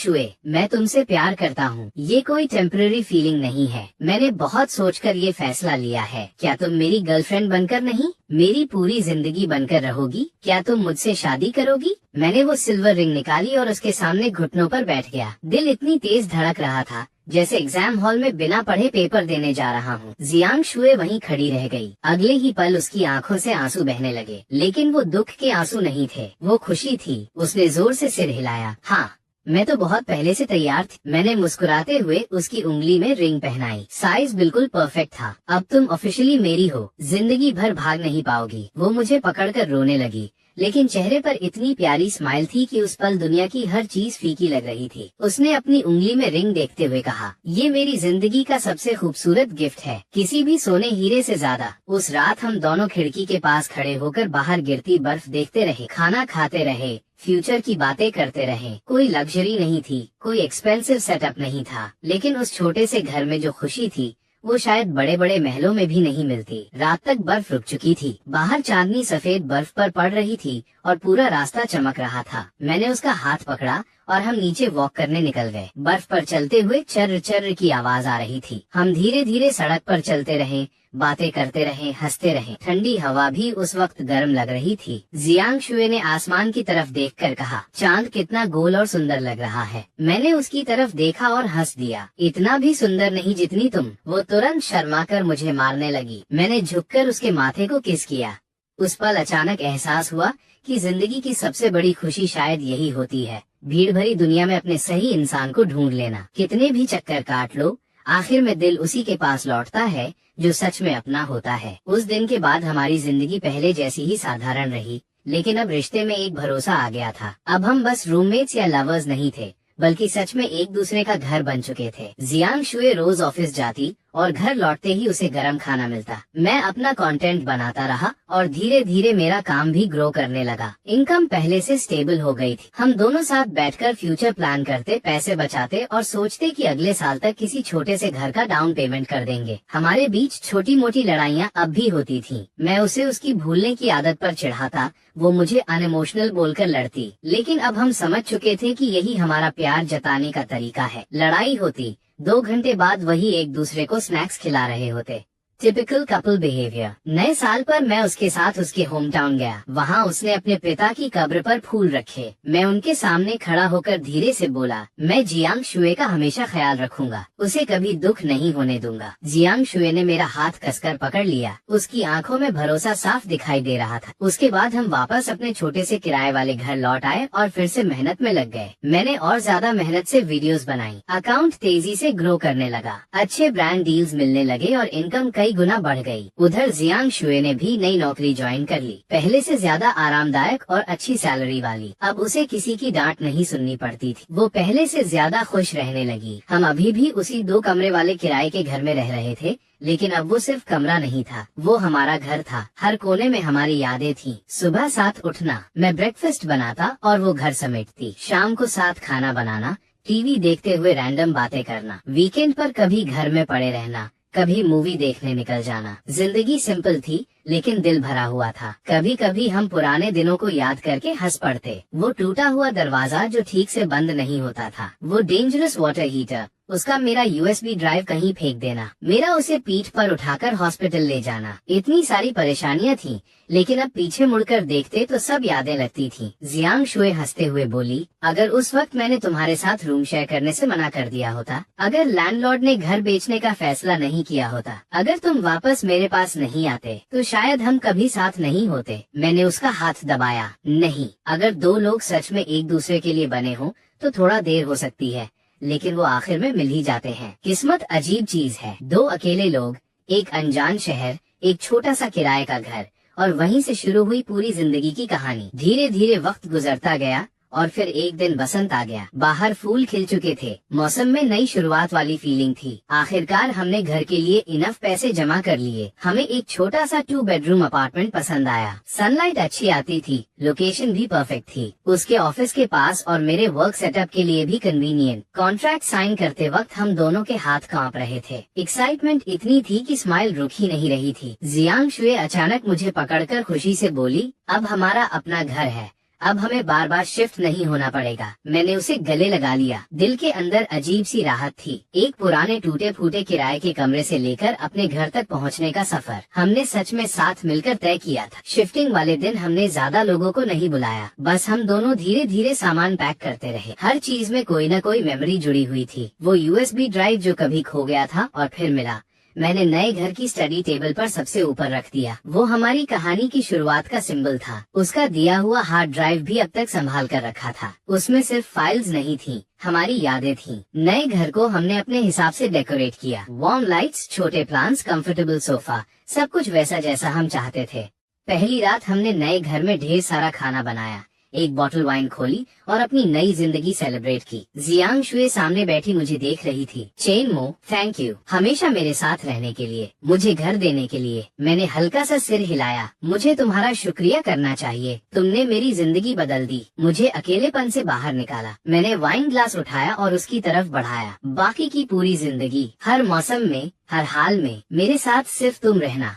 मैं तुमसे प्यार करता हूँ, ये कोई टेम्पररी फीलिंग नहीं है। मैंने बहुत सोचकर ये फैसला लिया है। क्या तुम मेरी गर्लफ्रेंड बनकर नहीं, मेरी पूरी जिंदगी बनकर रहोगी? क्या तुम मुझसे शादी करोगी? मैंने वो सिल्वर रिंग निकाली और उसके सामने घुटनों पर बैठ गया। दिल इतनी तेज धड़क रहा था जैसे एग्जाम हॉल में बिना पढ़े पेपर देने जा रहा हूँ। जियांग वहीं खड़ी रह गई। अगले ही पल उसकी आंखों से आंसू बहने लगे, लेकिन वो दुख के आंसू नहीं थे, वो खुशी थी। उसने जोर से सिर हिलाया। हाँ, मैं तो बहुत पहले से तैयार थी। मैंने मुस्कुराते हुए उसकी उंगली में रिंग पहनाई। साइज बिल्कुल परफेक्ट था। अब तुम ऑफिशियली मेरी हो, जिंदगी भर भाग नहीं पाओगी। वो मुझे पकड़कर रोने लगी, लेकिन चेहरे पर इतनी प्यारी स्माइल थी कि उस पल दुनिया की हर चीज फीकी लग रही थी। उसने अपनी उंगली में रिंग देखते हुए कहा, ये मेरी जिंदगी का सबसे खूबसूरत गिफ्ट है, किसी भी सोने हीरे से ज्यादा। उस रात हम दोनों खिड़की के पास खड़े होकर बाहर गिरती बर्फ देखते रहे, खाना खाते रहे, फ्यूचर की बातें करते रहे। कोई लग्जरी नहीं थी, कोई एक्सपेंसिव सेटअप नहीं था, लेकिन उस छोटे से घर में जो खुशी थी वो शायद बड़े बड़े महलों में भी नहीं मिलती। रात तक बर्फ रुक चुकी थी, बाहर चांदनी सफेद बर्फ पर पड़ रही थी और पूरा रास्ता चमक रहा था। मैंने उसका हाथ पकड़ा और हम नीचे वॉक करने निकल गए। बर्फ पर चलते हुए चर्र चर्र की आवाज आ रही थी। हम धीरे धीरे सड़क पर चलते रहे, बातें करते रहे, हंसते रहे। ठंडी हवा भी उस वक्त गर्म लग रही थी। जियांग शुए ने आसमान की तरफ देखकर कहा, चांद कितना गोल और सुंदर लग रहा है। मैंने उसकी तरफ देखा और हंस दिया। इतना भी सुंदर नहीं जितनी तुम। वो तुरंत शर्माकर मुझे मारने लगी। मैंने झुककर उसके माथे को किस किया। उस पल अचानक एहसास हुआ कि जिंदगी की सबसे बड़ी खुशी शायद यही होती है, भीड़ भरी दुनिया में अपने सही इंसान को ढूंढ लेना। कितने भी चक्कर काट लो, आखिर में दिल उसी के पास लौटता है जो सच में अपना होता है। उस दिन के बाद हमारी जिंदगी पहले जैसी ही साधारण रही, लेकिन अब रिश्ते में एक भरोसा आ गया था। अब हम बस रूममेट्स या लवर्स नहीं थे, बल्कि सच में एक दूसरे का घर बन चुके थे। जियांग शुए रोज ऑफिस जाती और घर लौटते ही उसे गरम खाना मिलता। मैं अपना कंटेंट बनाता रहा और धीरे धीरे मेरा काम भी ग्रो करने लगा। इनकम पहले से स्टेबल हो गई थी। हम दोनों साथ बैठकर फ्यूचर प्लान करते, पैसे बचाते और सोचते कि अगले साल तक किसी छोटे से घर का डाउन पेमेंट कर देंगे। हमारे बीच छोटी मोटी लड़ाइयाँ अब भी होती थी। मैं उसे उसकी भूलने की आदत पर चिढ़ाता, वो मुझे अनइमोशनल बोलकर लड़ती। लेकिन अब हम समझ चुके थे कि यही हमारा प्यार जताने का तरीका है। लड़ाई होती, 2 घंटे बाद वही एक दूसरे को स्नैक्स खिला रहे होते। Typical couple behaviour. नए साल पर मैं उसके साथ उसके होम टाउन गया। वहाँ उसने अपने पिता की कब्र पर फूल रखे। मैं उनके सामने खड़ा होकर धीरे से बोला, मैं जियांग शुए का हमेशा ख्याल रखूंगा, उसे कभी दुख नहीं होने दूंगा। जियांग शुए ने मेरा हाथ कसकर पकड़ लिया। उसकी आंखों में भरोसा साफ दिखाई दे रहा था। उसके बाद हम वापस अपने छोटे से किराए वाले घर लौट आए और फिर से मेहनत में लग गए। मैंने और ज्यादा मेहनत से वीडियोस बनाई। अकाउंट तेजी से ग्रो करने लगा। अच्छे ब्रांड डील्स मिलने लगे और इनकम कई गुना बढ़ गई। उधर जियांग शुए ने भी नई नौकरी ज्वाइन कर ली, पहले से ज्यादा आरामदायक और अच्छी सैलरी वाली। अब उसे किसी की डांट नहीं सुननी पड़ती थी। वो पहले से ज्यादा खुश रहने लगी। हम अभी भी उसी 2 कमरे वाले किराए के घर में रह रहे थे, लेकिन अब वो सिर्फ कमरा नहीं था, वो हमारा घर था। हर कोने में हमारी यादें थी। सुबह साथ उठना, मैं ब्रेकफास्ट बनाता और वो घर समेटती। शाम को साथ खाना बनाना, टीवी देखते हुए रैंडम बातें करना। वीकेंड पर कभी घर में पड़े रहना, कभी मूवी देखने निकल जाना। जिंदगी सिंपल थी, लेकिन दिल भरा हुआ था। कभी कभी हम पुराने दिनों को याद करके हंस पड़ते। वो टूटा हुआ दरवाजा जो ठीक से बंद नहीं होता था, वो डेंजरस वाटर हीटर, उसका मेरा यूएसबी ड्राइव कहीं फेंक देना, मेरा उसे पीठ पर उठाकर हॉस्पिटल ले जाना। इतनी सारी परेशानियां थीं, लेकिन अब पीछे मुड़कर देखते तो सब यादें लगती थीं। जियांग शुए हंसते हुए बोली, अगर उस वक्त मैंने तुम्हारे साथ रूम शेयर करने से मना कर दिया होता, अगर लैंडलॉर्ड ने घर बेचने का फैसला नहीं किया होता, अगर तुम वापस मेरे पास नहीं आते, तो शायद हम कभी साथ नहीं होते। मैंने उसका हाथ दबाया। नहीं, अगर 2 लोग सच में एक दूसरे के लिए बने हों तो थोड़ा देर हो सकती है, लेकिन वो आखिर में मिल ही जाते हैं। किस्मत अजीब चीज है। 2 अकेले लोग, एक अनजान शहर, एक छोटा सा किराए का घर, और वहीं से शुरू हुई पूरी जिंदगी की कहानी। धीरे धीरे वक्त गुजरता गया और फिर एक दिन बसंत आ गया। बाहर फूल खिल चुके थे, मौसम में नई शुरुआत वाली फीलिंग थी। आखिरकार हमने घर के लिए इनफ पैसे जमा कर लिए। हमें एक छोटा सा 2 बेडरूम अपार्टमेंट पसंद आया। सनलाइट अच्छी आती थी, लोकेशन भी परफेक्ट थी, उसके ऑफिस के पास और मेरे वर्क सेटअप के लिए भी कन्वीनियंट। कॉन्ट्रैक्ट साइन करते वक्त हम दोनों के हाथ कांप रहे थे। एक्साइटमेंट इतनी थी कि स्माइल रुक ही नहीं रही थी। जियांग शुए अचानक मुझे पकड़कर खुशी से बोली, अब हमारा अपना घर है, अब हमें बार बार शिफ्ट नहीं होना पड़ेगा। मैंने उसे गले लगा लिया। दिल के अंदर अजीब सी राहत थी। एक पुराने टूटे फूटे किराए के कमरे से लेकर अपने घर तक पहुंचने का सफर हमने सच में साथ मिलकर तय किया था। शिफ्टिंग वाले दिन हमने ज्यादा लोगों को नहीं बुलाया, बस हम दोनों धीरे धीरे सामान पैक करते रहे। हर चीज में कोई न कोई मेमोरी जुड़ी हुई थी। वो यूएसबी ड्राइव जो कभी खो गया था और फिर मिला, मैंने नए घर की स्टडी टेबल पर सबसे ऊपर रख दिया। वो हमारी कहानी की शुरुआत का सिंबल था। उसका दिया हुआ हार्ड ड्राइव भी अब तक संभाल कर रखा था। उसमें सिर्फ फाइल्स नहीं थी, हमारी यादें थीं। नए घर को हमने अपने हिसाब से डेकोरेट किया। वार्म लाइट्स, छोटे प्लांट्स, कंफर्टेबल सोफा, सब कुछ वैसा जैसा हम चाहते थे। पहली रात हमने नए घर में ढेर सारा खाना बनाया, एक बॉटल वाइन खोली और अपनी नई जिंदगी सेलिब्रेट की। जियांग शुए सामने बैठी मुझे देख रही थी। चेन मो, थैंक यू, हमेशा मेरे साथ रहने के लिए, मुझे घर देने के लिए। मैंने हल्का सा सिर हिलाया। मुझे तुम्हारा शुक्रिया करना चाहिए, तुमने मेरी जिंदगी बदल दी, मुझे अकेलेपन से बाहर निकाला। मैंने वाइन ग्लास उठाया और उसकी तरफ बढ़ाया। बाकी की पूरी जिंदगी, हर मौसम में, हर हाल में मेरे साथ सिर्फ तुम रहना।